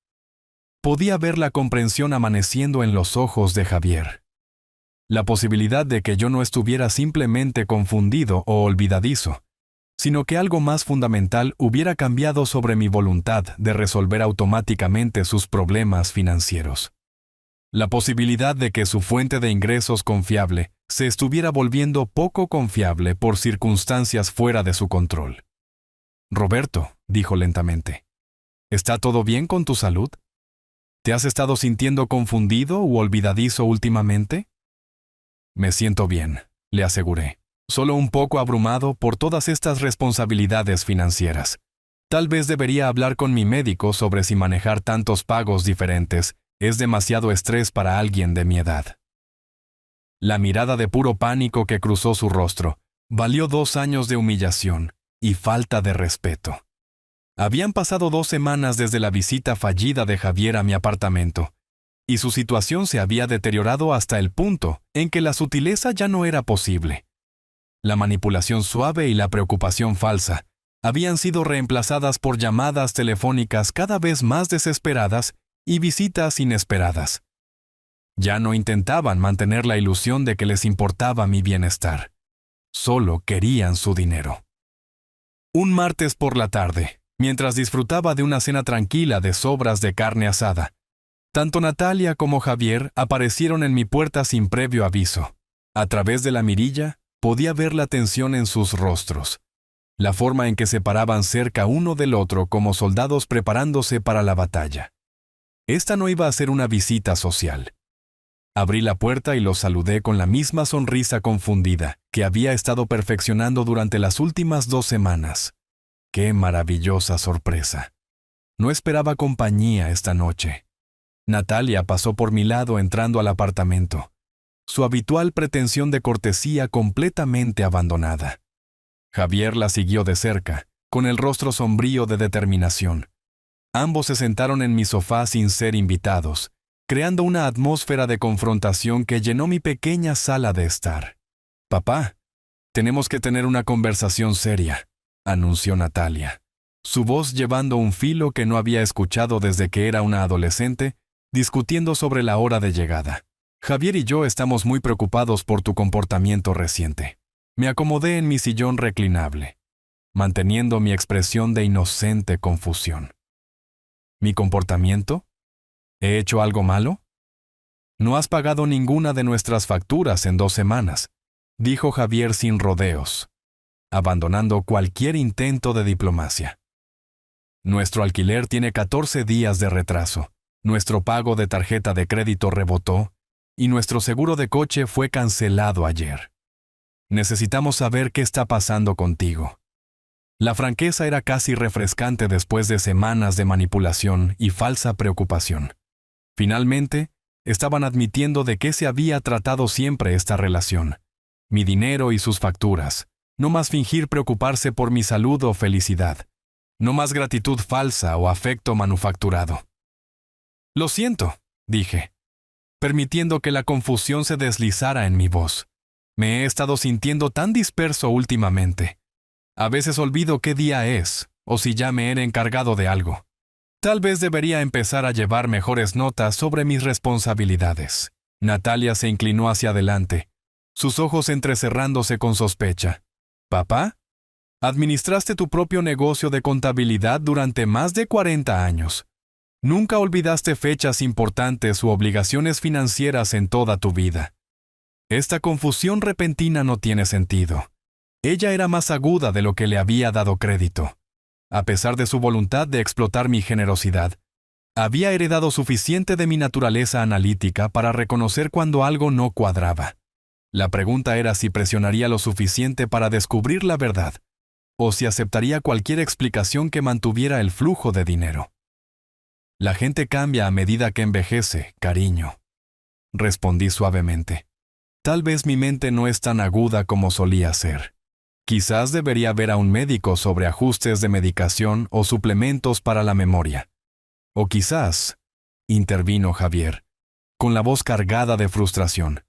Podía ver la comprensión amaneciendo en los ojos de Javier. La posibilidad de que yo no estuviera simplemente confundido o olvidadizo, sino que algo más fundamental hubiera cambiado sobre mi voluntad de resolver automáticamente sus problemas financieros. La posibilidad de que su fuente de ingresos confiable se estuviera volviendo poco confiable por circunstancias fuera de su control. Roberto, dijo lentamente, ¿está todo bien con tu salud? ¿Te has estado sintiendo confundido u olvidadizo últimamente? Me siento bien, le aseguré. Solo un poco abrumado por todas estas responsabilidades financieras. Tal vez debería hablar con mi médico sobre si manejar tantos pagos diferentes es demasiado estrés para alguien de mi edad. La mirada de puro pánico que cruzó su rostro valió 2 años de humillación y falta de respeto. Habían pasado 2 semanas desde la visita fallida de Javier a mi apartamento, y su situación se había deteriorado hasta el punto en que la sutileza ya no era posible. La manipulación suave y la preocupación falsa habían sido reemplazadas por llamadas telefónicas cada vez más desesperadas y visitas inesperadas. Ya no intentaban mantener la ilusión de que les importaba mi bienestar. Solo querían su dinero. Un martes por la tarde, mientras disfrutaba de una cena tranquila de sobras de carne asada, tanto Natalia como Javier aparecieron en mi puerta sin previo aviso. A través de la mirilla, podía ver la tensión en sus rostros, la forma en que se paraban cerca uno del otro como soldados preparándose para la batalla. Esta no iba a ser una visita social. Abrí la puerta y los saludé con la misma sonrisa confundida que había estado perfeccionando durante las últimas 2 semanas. ¡Qué maravillosa sorpresa! No esperaba compañía esta noche. Natalia pasó por mi lado entrando al apartamento, su habitual pretensión de cortesía completamente abandonada. Javier la siguió de cerca, con el rostro sombrío de determinación. Ambos se sentaron en mi sofá sin ser invitados, creando una atmósfera de confrontación que llenó mi pequeña sala de estar. «Papá, tenemos que tener una conversación seria», anunció Natalia, su voz llevando un filo que no había escuchado desde que era una adolescente, discutiendo sobre la hora de llegada. «Javier y yo estamos muy preocupados por tu comportamiento reciente». Me acomodé en mi sillón reclinable, manteniendo mi expresión de inocente confusión. ¿Mi comportamiento? ¿He hecho algo malo? No has pagado ninguna de nuestras facturas en 2 semanas, dijo Javier sin rodeos, abandonando cualquier intento de diplomacia. Nuestro alquiler tiene 14 días de retraso, nuestro pago de tarjeta de crédito rebotó y nuestro seguro de coche fue cancelado ayer. Necesitamos saber qué está pasando contigo. La franqueza era casi refrescante después de semanas de manipulación y falsa preocupación. Finalmente, estaban admitiendo de qué se había tratado siempre esta relación. Mi dinero y sus facturas. No más fingir preocuparse por mi salud o felicidad. No más gratitud falsa o afecto manufacturado. «Lo siento», dije, permitiendo que la confusión se deslizara en mi voz. Me he estado sintiendo tan disperso últimamente. A veces olvido qué día es, o si ya me he encargado de algo. Tal vez debería empezar a llevar mejores notas sobre mis responsabilidades. Natalia se inclinó hacia adelante, sus ojos entrecerrándose con sospecha. «¿Papá? Administraste tu propio negocio de contabilidad durante más de 40 años. Nunca olvidaste fechas importantes u obligaciones financieras en toda tu vida. Esta confusión repentina no tiene sentido». Ella era más aguda de lo que le había dado crédito. A pesar de su voluntad de explotar mi generosidad, había heredado suficiente de mi naturaleza analítica para reconocer cuando algo no cuadraba. La pregunta era si presionaría lo suficiente para descubrir la verdad, o si aceptaría cualquier explicación que mantuviera el flujo de dinero. «La gente cambia a medida que envejece, cariño», respondí suavemente. «Tal vez mi mente no es tan aguda como solía ser. Quizás debería ver a un médico sobre ajustes de medicación o suplementos para la memoria. O quizás», intervino Javier, con la voz cargada de frustración,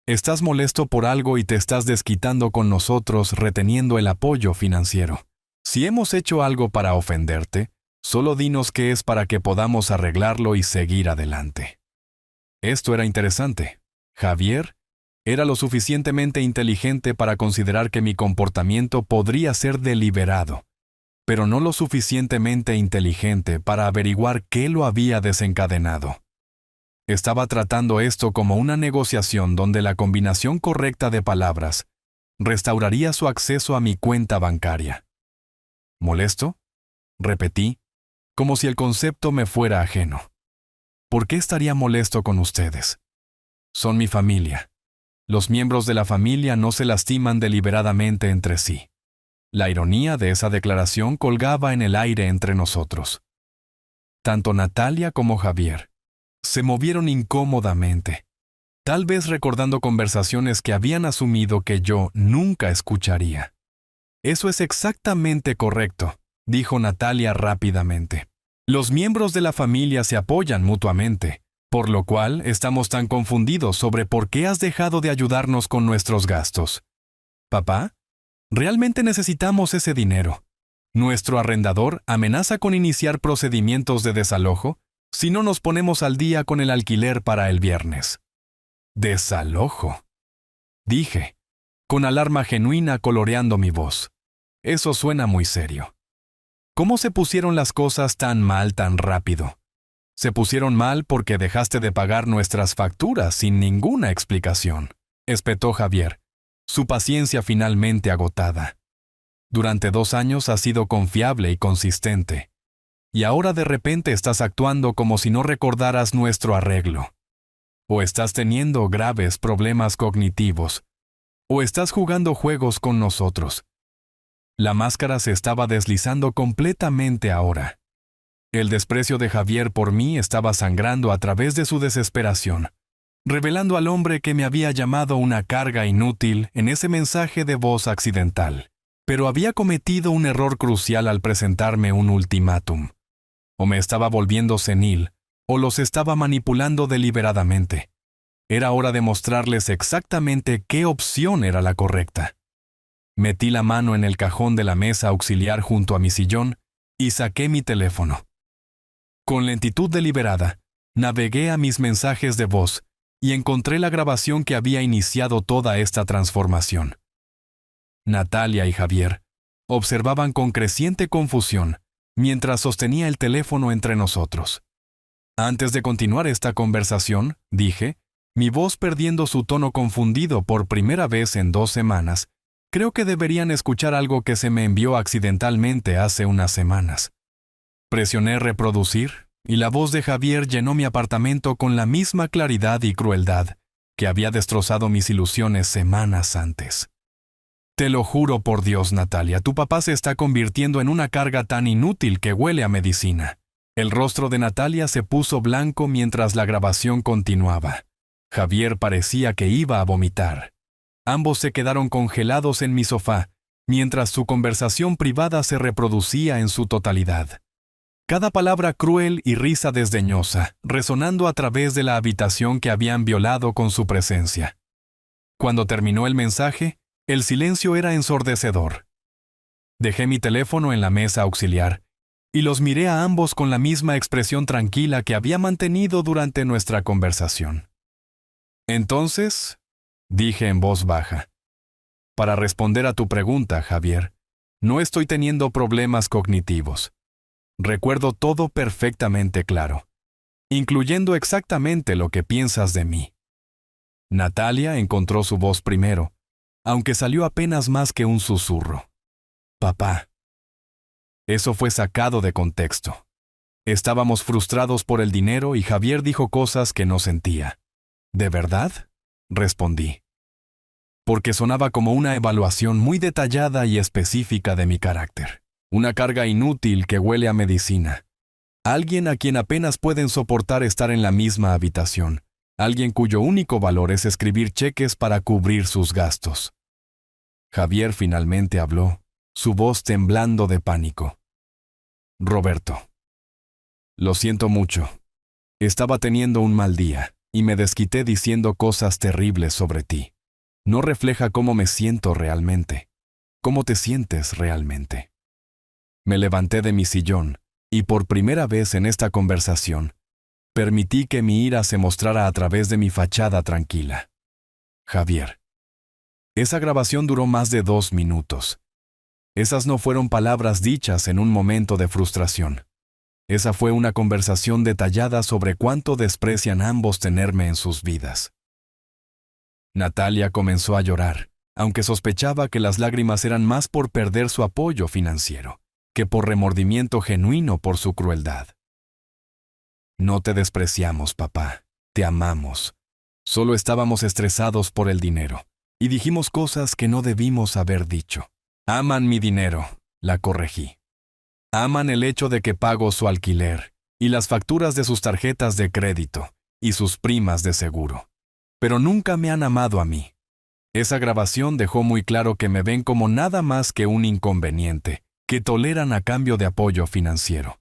«estás molesto por algo y te estás desquitando con nosotros reteniendo el apoyo financiero. Si hemos hecho algo para ofenderte, solo dinos qué es para que podamos arreglarlo y seguir adelante». Esto era interesante. Javier era lo suficientemente inteligente para considerar que mi comportamiento podría ser deliberado, pero no lo suficientemente inteligente para averiguar qué lo había desencadenado. Estaba tratando esto como una negociación donde la combinación correcta de palabras restauraría su acceso a mi cuenta bancaria. ¿Molesto?, repetí, como si el concepto me fuera ajeno. ¿Por qué estaría molesto con ustedes? Son mi familia. Los miembros de la familia no se lastiman deliberadamente entre sí. La ironía de esa declaración colgaba en el aire entre nosotros. Tanto Natalia como Javier se movieron incómodamente, tal vez recordando conversaciones que habían asumido que yo nunca escucharía. Eso es exactamente correcto, dijo Natalia rápidamente. Los miembros de la familia se apoyan mutuamente, por lo cual estamos tan confundidos sobre por qué has dejado de ayudarnos con nuestros gastos. Papá, realmente necesitamos ese dinero. Nuestro arrendador amenaza con iniciar procedimientos de desalojo si no nos ponemos al día con el alquiler para el viernes. ¿Desalojo?, dije, con alarma genuina coloreando mi voz. Eso suena muy serio. ¿Cómo se pusieron las cosas tan mal tan rápido? Se pusieron mal porque dejaste de pagar nuestras facturas sin ninguna explicación, espetó Javier, su paciencia finalmente agotada. Durante 2 años has sido confiable y consistente, y ahora de repente estás actuando como si no recordaras nuestro arreglo. O estás teniendo graves problemas cognitivos, o estás jugando juegos con nosotros. La máscara se estaba deslizando completamente ahora. El desprecio de Javier por mí estaba sangrando a través de su desesperación, revelando al hombre que me había llamado una carga inútil en ese mensaje de voz accidental. Pero había cometido un error crucial al presentarme un ultimátum. O me estaba volviendo senil, o los estaba manipulando deliberadamente. Era hora de mostrarles exactamente qué opción era la correcta. Metí la mano en el cajón de la mesa auxiliar junto a mi sillón y saqué mi teléfono. Con lentitud deliberada, navegué a mis mensajes de voz y encontré la grabación que había iniciado toda esta transformación. Natalia y Javier observaban con creciente confusión mientras sostenía el teléfono entre nosotros. Antes de continuar esta conversación, dije, mi voz perdiendo su tono confundido por primera vez en 2 semanas, creo que deberían escuchar algo que se me envió accidentalmente hace unas semanas. Presioné reproducir y la voz de Javier llenó mi apartamento con la misma claridad y crueldad que había destrozado mis ilusiones semanas antes. Te lo juro por Dios, Natalia, tu papá se está convirtiendo en una carga tan inútil que huele a medicina. El rostro de Natalia se puso blanco mientras la grabación continuaba. Javier parecía que iba a vomitar. Ambos se quedaron congelados en mi sofá, mientras su conversación privada se reproducía en su totalidad. Cada palabra cruel y risa desdeñosa, resonando a través de la habitación que habían violado con su presencia. Cuando terminó el mensaje, el silencio era ensordecedor. Dejé mi teléfono en la mesa auxiliar y los miré a ambos con la misma expresión tranquila que había mantenido durante nuestra conversación. Entonces, dije en voz baja, para responder a tu pregunta, Javier, no estoy teniendo problemas cognitivos. Recuerdo todo perfectamente claro, incluyendo exactamente lo que piensas de mí. Natalia encontró su voz primero, aunque salió apenas más que un susurro. Papá. Eso fue sacado de contexto. Estábamos frustrados por el dinero y Javier dijo cosas que no sentía. ¿De verdad?, respondí. Porque sonaba como una evaluación muy detallada y específica de mi carácter. Una carga inútil que huele a medicina. Alguien a quien apenas pueden soportar estar en la misma habitación. Alguien cuyo único valor es escribir cheques para cubrir sus gastos. Javier finalmente habló, su voz temblando de pánico. Roberto. Lo siento mucho. Estaba teniendo un mal día y me desquité diciendo cosas terribles sobre ti. No refleja cómo me siento realmente. ¿Cómo te sientes realmente? Me levanté de mi sillón y por primera vez en esta conversación, permití que mi ira se mostrara a través de mi fachada tranquila. Javier. Esa grabación duró más de 2 minutos. Esas no fueron palabras dichas en un momento de frustración. Esa fue una conversación detallada sobre cuánto desprecian ambos tenerme en sus vidas. Natalia comenzó a llorar, aunque sospechaba que las lágrimas eran más por perder su apoyo financiero, que por remordimiento genuino por su crueldad. No te despreciamos, papá. Te amamos. Solo estábamos estresados por el dinero, y dijimos cosas que no debimos haber dicho. Aman mi dinero, la corregí. Aman el hecho de que pago su alquiler y las facturas de sus tarjetas de crédito y sus primas de seguro. Pero nunca me han amado a mí. Esa grabación dejó muy claro que me ven como nada más que un inconveniente, que toleran a cambio de apoyo financiero.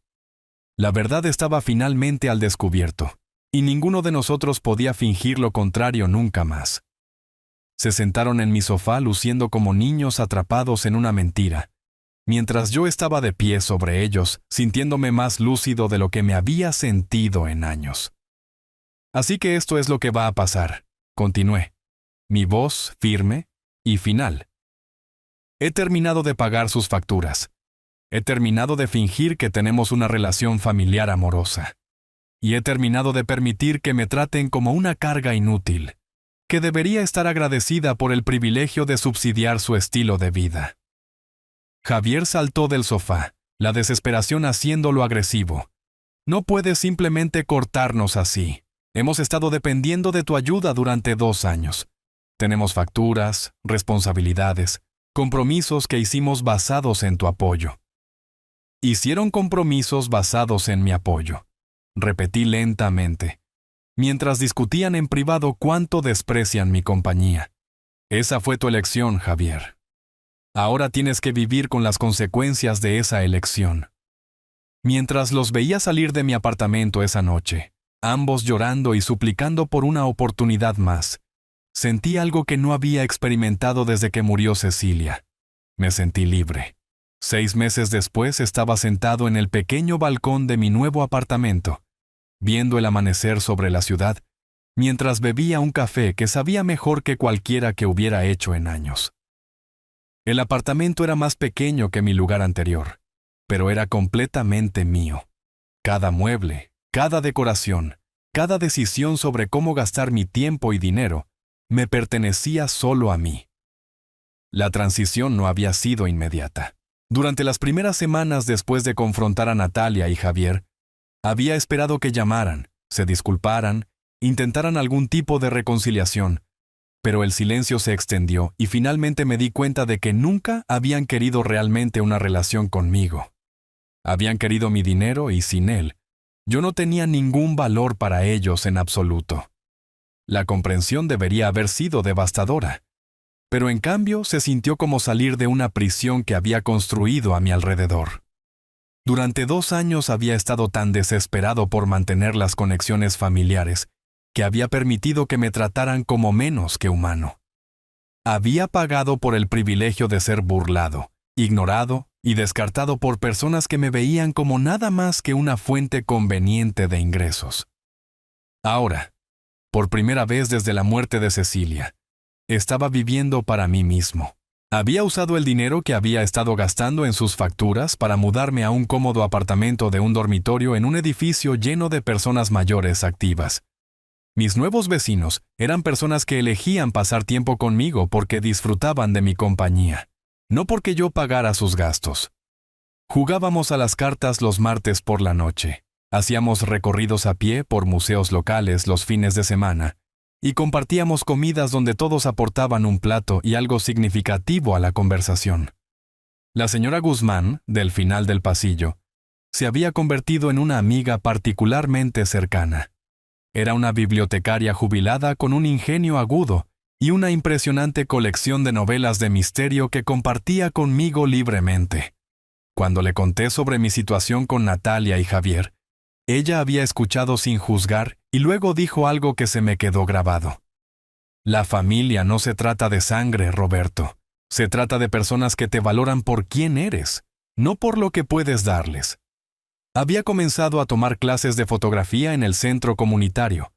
La verdad estaba finalmente al descubierto, y ninguno de nosotros podía fingir lo contrario nunca más. Se sentaron en mi sofá luciendo como niños atrapados en una mentira, mientras yo estaba de pie sobre ellos, sintiéndome más lúcido de lo que me había sentido en años. Así que esto es lo que va a pasar, continué, mi voz firme y final. He terminado de pagar sus facturas. He terminado de fingir que tenemos una relación familiar amorosa. Y he terminado de permitir que me traten como una carga inútil, que debería estar agradecida por el privilegio de subsidiar su estilo de vida. Javier saltó del sofá, la desesperación haciéndolo agresivo. No puedes simplemente cortarnos así. Hemos estado dependiendo de tu ayuda durante 2 años. Tenemos facturas, responsabilidades, compromisos que hicimos basados en tu apoyo. Hicieron compromisos basados en mi apoyo, repetí lentamente, mientras discutían en privado cuánto desprecian mi compañía. Esa fue tu elección, Javier. Ahora tienes que vivir con las consecuencias de esa elección. Mientras los veía salir de mi apartamento esa noche, ambos llorando y suplicando por una oportunidad más, sentí algo que no había experimentado desde que murió Cecilia. Me sentí libre. 6 meses después estaba sentado en el pequeño balcón de mi nuevo apartamento, viendo el amanecer sobre la ciudad, mientras bebía un café que sabía mejor que cualquiera que hubiera hecho en años. El apartamento era más pequeño que mi lugar anterior, pero era completamente mío. Cada mueble, cada decoración, cada decisión sobre cómo gastar mi tiempo y dinero, me pertenecía solo a mí. La transición no había sido inmediata. Durante las primeras semanas después de confrontar a Natalia y Javier, había esperado que llamaran, se disculparan, intentaran algún tipo de reconciliación, pero el silencio se extendió y finalmente me di cuenta de que nunca habían querido realmente una relación conmigo. Habían querido mi dinero y sin él, yo no tenía ningún valor para ellos en absoluto. La comprensión debería haber sido devastadora, pero en cambio se sintió como salir de una prisión que había construido a mi alrededor. Durante 2 años había estado tan desesperado por mantener las conexiones familiares que había permitido que me trataran como menos que humano. Había pagado por el privilegio de ser burlado, ignorado y descartado por personas que me veían como nada más que una fuente conveniente de ingresos. Ahora, por primera vez desde la muerte de Cecilia, estaba viviendo para mí mismo. Había usado el dinero que había estado gastando en sus facturas para mudarme a un cómodo apartamento de un dormitorio en un edificio lleno de personas mayores activas. Mis nuevos vecinos eran personas que elegían pasar tiempo conmigo porque disfrutaban de mi compañía, no porque yo pagara sus gastos. Jugábamos a las cartas los martes por la noche, hacíamos recorridos a pie por museos locales los fines de semana, y compartíamos comidas donde todos aportaban un plato y algo significativo a la conversación. La señora Guzmán, del final del pasillo, se había convertido en una amiga particularmente cercana. Era una bibliotecaria jubilada con un ingenio agudo y una impresionante colección de novelas de misterio que compartía conmigo libremente. Cuando le conté sobre mi situación con Natalia y Javier, ella había escuchado sin juzgar y luego dijo algo que se me quedó grabado. La familia no se trata de sangre, Roberto. Se trata de personas que te valoran por quién eres, no por lo que puedes darles. Había comenzado a tomar clases de fotografía en el centro comunitario,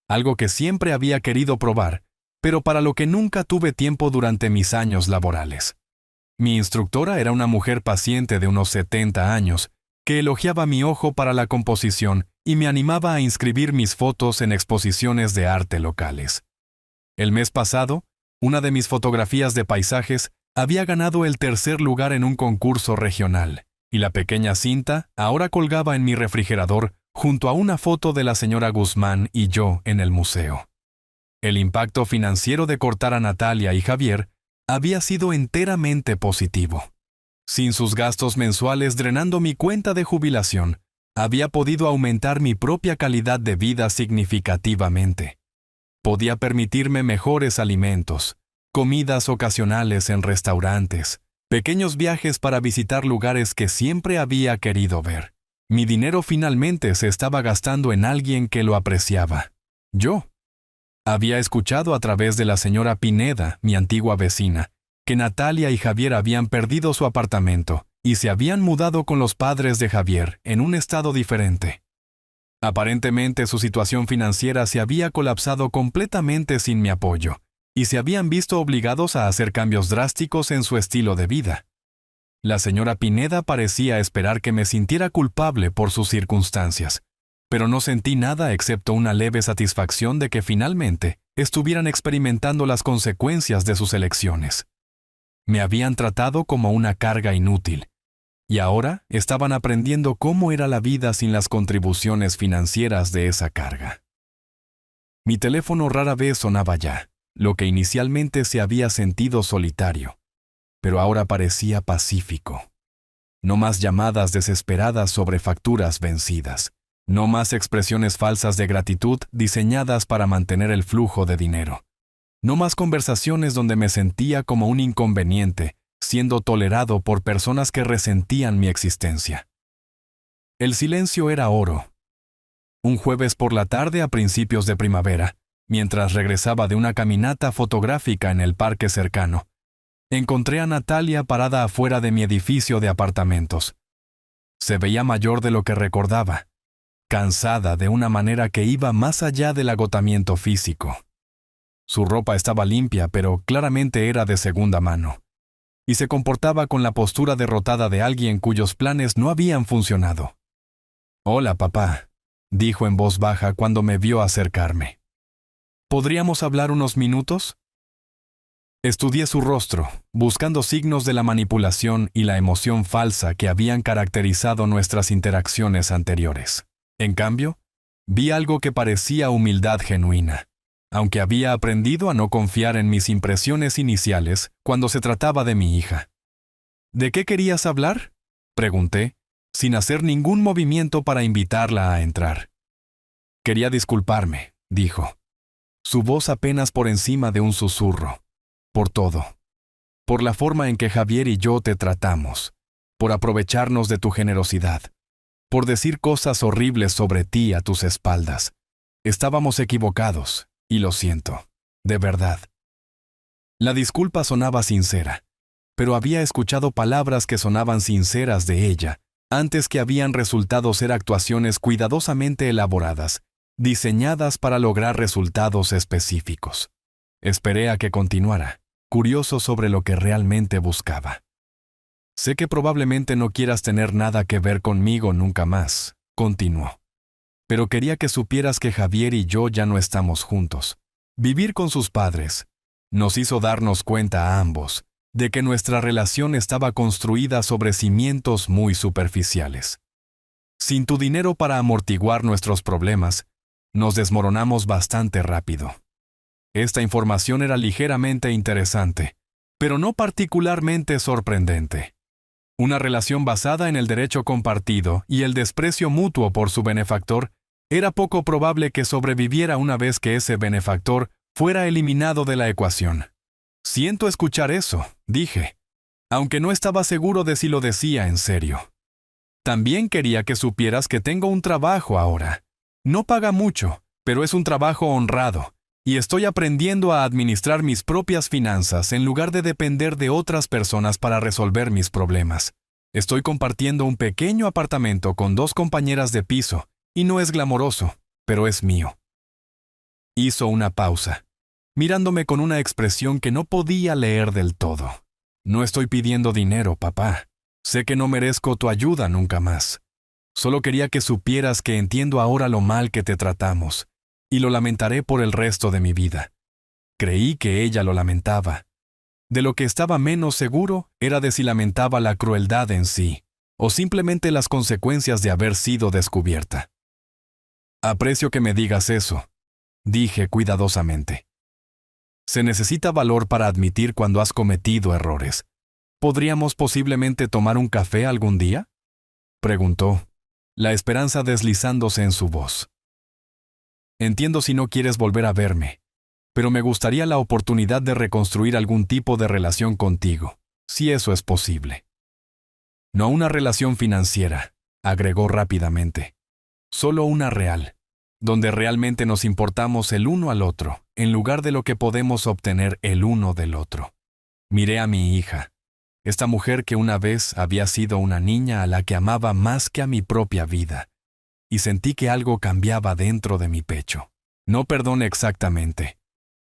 algo que siempre había querido probar, pero para lo que nunca tuve tiempo durante mis años laborales. Mi instructora era una mujer paciente de unos 70 años, que elogiaba mi ojo para la composición y me animaba a inscribir mis fotos en exposiciones de arte locales. El mes pasado, una de mis fotografías de paisajes había ganado el 3er lugar en un concurso regional, y la pequeña cinta ahora colgaba en mi refrigerador junto a una foto de la señora Guzmán y yo en el museo. El impacto financiero de cortar a Natalia y Javier había sido enteramente positivo. Sin sus gastos mensuales drenando mi cuenta de jubilación, había podido aumentar mi propia calidad de vida significativamente. Podía permitirme mejores alimentos, comidas ocasionales en restaurantes, pequeños viajes para visitar lugares que siempre había querido ver. Mi dinero finalmente se estaba gastando en alguien que lo apreciaba. Yo. Había escuchado a través de la señora Pineda, mi antigua vecina, que Natalia y Javier habían perdido su apartamento y se habían mudado con los padres de Javier en un estado diferente. Aparentemente su situación financiera se había colapsado completamente sin mi apoyo, y se habían visto obligados a hacer cambios drásticos en su estilo de vida. La señora Pineda parecía esperar que me sintiera culpable por sus circunstancias, pero no sentí nada excepto una leve satisfacción de que finalmente estuvieran experimentando las consecuencias de sus elecciones. Me habían tratado como una carga inútil, y ahora estaban aprendiendo cómo era la vida sin las contribuciones financieras de esa carga. Mi teléfono rara vez sonaba ya, lo que inicialmente se había sentido solitario, pero ahora parecía pacífico. No más llamadas desesperadas sobre facturas vencidas, no más expresiones falsas de gratitud diseñadas para mantener el flujo de dinero. No más conversaciones donde me sentía como un inconveniente, siendo tolerado por personas que resentían mi existencia. El silencio era oro. Un jueves por la tarde a principios de primavera, mientras regresaba de una caminata fotográfica en el parque cercano, encontré a Natalia parada afuera de mi edificio de apartamentos. Se veía mayor de lo que recordaba, cansada de una manera que iba más allá del agotamiento físico. Su ropa estaba limpia, pero claramente era de segunda mano, y se comportaba con la postura derrotada de alguien cuyos planes no habían funcionado. «Hola, papá», dijo en voz baja cuando me vio acercarme. «¿Podríamos hablar unos minutos?» Estudié su rostro, buscando signos de la manipulación y la emoción falsa que habían caracterizado nuestras interacciones anteriores. En cambio, vi algo que parecía humildad genuina, aunque había aprendido a no confiar en mis impresiones iniciales cuando se trataba de mi hija. «¿De qué querías hablar?», pregunté, sin hacer ningún movimiento para invitarla a entrar. «Quería disculparme», dijo, su voz apenas por encima de un susurro, «por todo. Por la forma en que Javier y yo te tratamos, por aprovecharnos de tu generosidad, por decir cosas horribles sobre ti a tus espaldas. Estábamos equivocados. Y lo siento, de verdad». La disculpa sonaba sincera, pero había escuchado palabras que sonaban sinceras de ella, antes que habían resultado ser actuaciones cuidadosamente elaboradas, diseñadas para lograr resultados específicos. Esperé a que continuara, curioso sobre lo que realmente buscaba. «Sé que probablemente no quieras tener nada que ver conmigo nunca más», continuó. «Pero quería que supieras que Javier y yo ya no estamos juntos. Vivir con sus padres nos hizo darnos cuenta a ambos de que nuestra relación estaba construida sobre cimientos muy superficiales. Sin tu dinero para amortiguar nuestros problemas, nos desmoronamos bastante rápido». Esta información era ligeramente interesante, pero no particularmente sorprendente. Una relación basada en el derecho compartido y el desprecio mutuo por su benefactor era poco probable que sobreviviera una vez que ese benefactor fuera eliminado de la ecuación. «Siento escuchar eso», dije, aunque no estaba seguro de si lo decía en serio. «También quería que supieras que tengo un trabajo ahora. No paga mucho, pero es un trabajo honrado, y estoy aprendiendo a administrar mis propias finanzas en lugar de depender de otras personas para resolver mis problemas. Estoy compartiendo un pequeño apartamento con 2 compañeras de piso, y no es glamoroso, pero es mío». Hizo una pausa, mirándome con una expresión que no podía leer del todo. «No estoy pidiendo dinero, papá. Sé que no merezco tu ayuda nunca más. Solo quería que supieras que entiendo ahora lo mal que te tratamos, y lo lamentaré por el resto de mi vida». Creí que ella lo lamentaba. De lo que estaba menos seguro era de si lamentaba la crueldad en sí, o simplemente las consecuencias de haber sido descubierta. «Aprecio que me digas eso», dije cuidadosamente. Se necesita valor para admitir cuando has cometido errores. ¿Podríamos posiblemente tomar un café algún día?, preguntó, la esperanza deslizándose en su voz. Entiendo si no quieres volver a verme, pero me gustaría la oportunidad de reconstruir algún tipo de relación contigo, si eso es posible. No una relación financiera, agregó rápidamente. Solo una real, donde realmente nos importamos el uno al otro, en lugar de lo que podemos obtener el uno del otro. Miré a mi hija, esta mujer que una vez había sido una niña a la que amaba más que a mi propia vida, y sentí que algo cambiaba dentro de mi pecho. No perdón exactamente,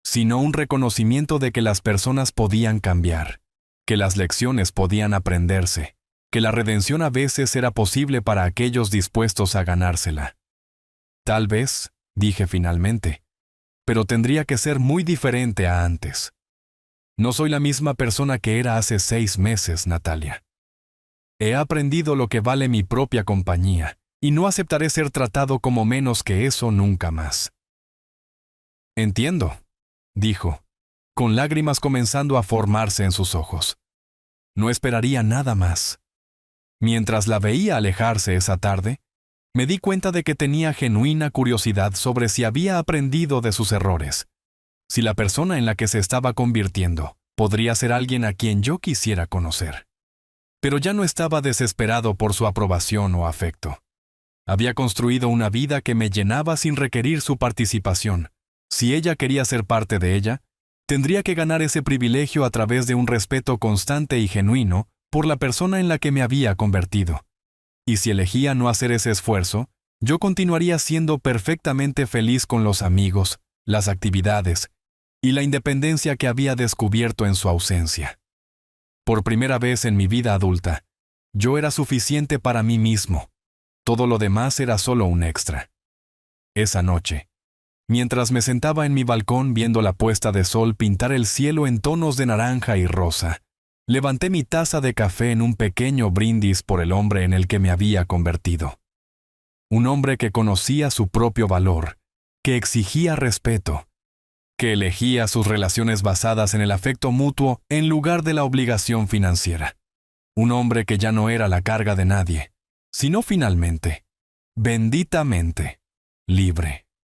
sino un reconocimiento de que las personas podían cambiar, que las lecciones podían aprenderse, que la redención a veces era posible para aquellos dispuestos a ganársela. Tal vez, dije finalmente, pero tendría que ser muy diferente a antes. No soy la misma persona que era hace 6 meses, Natalia. He aprendido lo que vale mi propia compañía, y no aceptaré ser tratado como menos que eso nunca más. Entiendo, dijo, con lágrimas comenzando a formarse en sus ojos. No esperaría nada más. Mientras la veía alejarse esa tarde, me di cuenta de que tenía genuina curiosidad sobre si había aprendido de sus errores, si la persona en la que se estaba convirtiendo podría ser alguien a quien yo quisiera conocer. Pero ya no estaba desesperado por su aprobación o afecto. Había construido una vida que me llenaba sin requerir su participación. Si ella quería ser parte de ella, tendría que ganar ese privilegio a través de un respeto constante y genuino por la persona en la que me había convertido. Y si elegía no hacer ese esfuerzo, yo continuaría siendo perfectamente feliz con los amigos, las actividades y la independencia que había descubierto en su ausencia. Por primera vez en mi vida adulta, yo era suficiente para mí mismo. Todo lo demás era solo un extra. Esa noche, mientras me sentaba en mi balcón viendo la puesta de sol pintar el cielo en tonos de naranja y rosa, levanté mi taza de café en un pequeño brindis por el hombre en el que me había convertido. Un hombre que conocía su propio valor, que exigía respeto, que elegía sus relaciones basadas en el afecto mutuo en lugar de la obligación financiera. Un hombre que ya no era la carga de nadie, sino finalmente, benditamente, libre.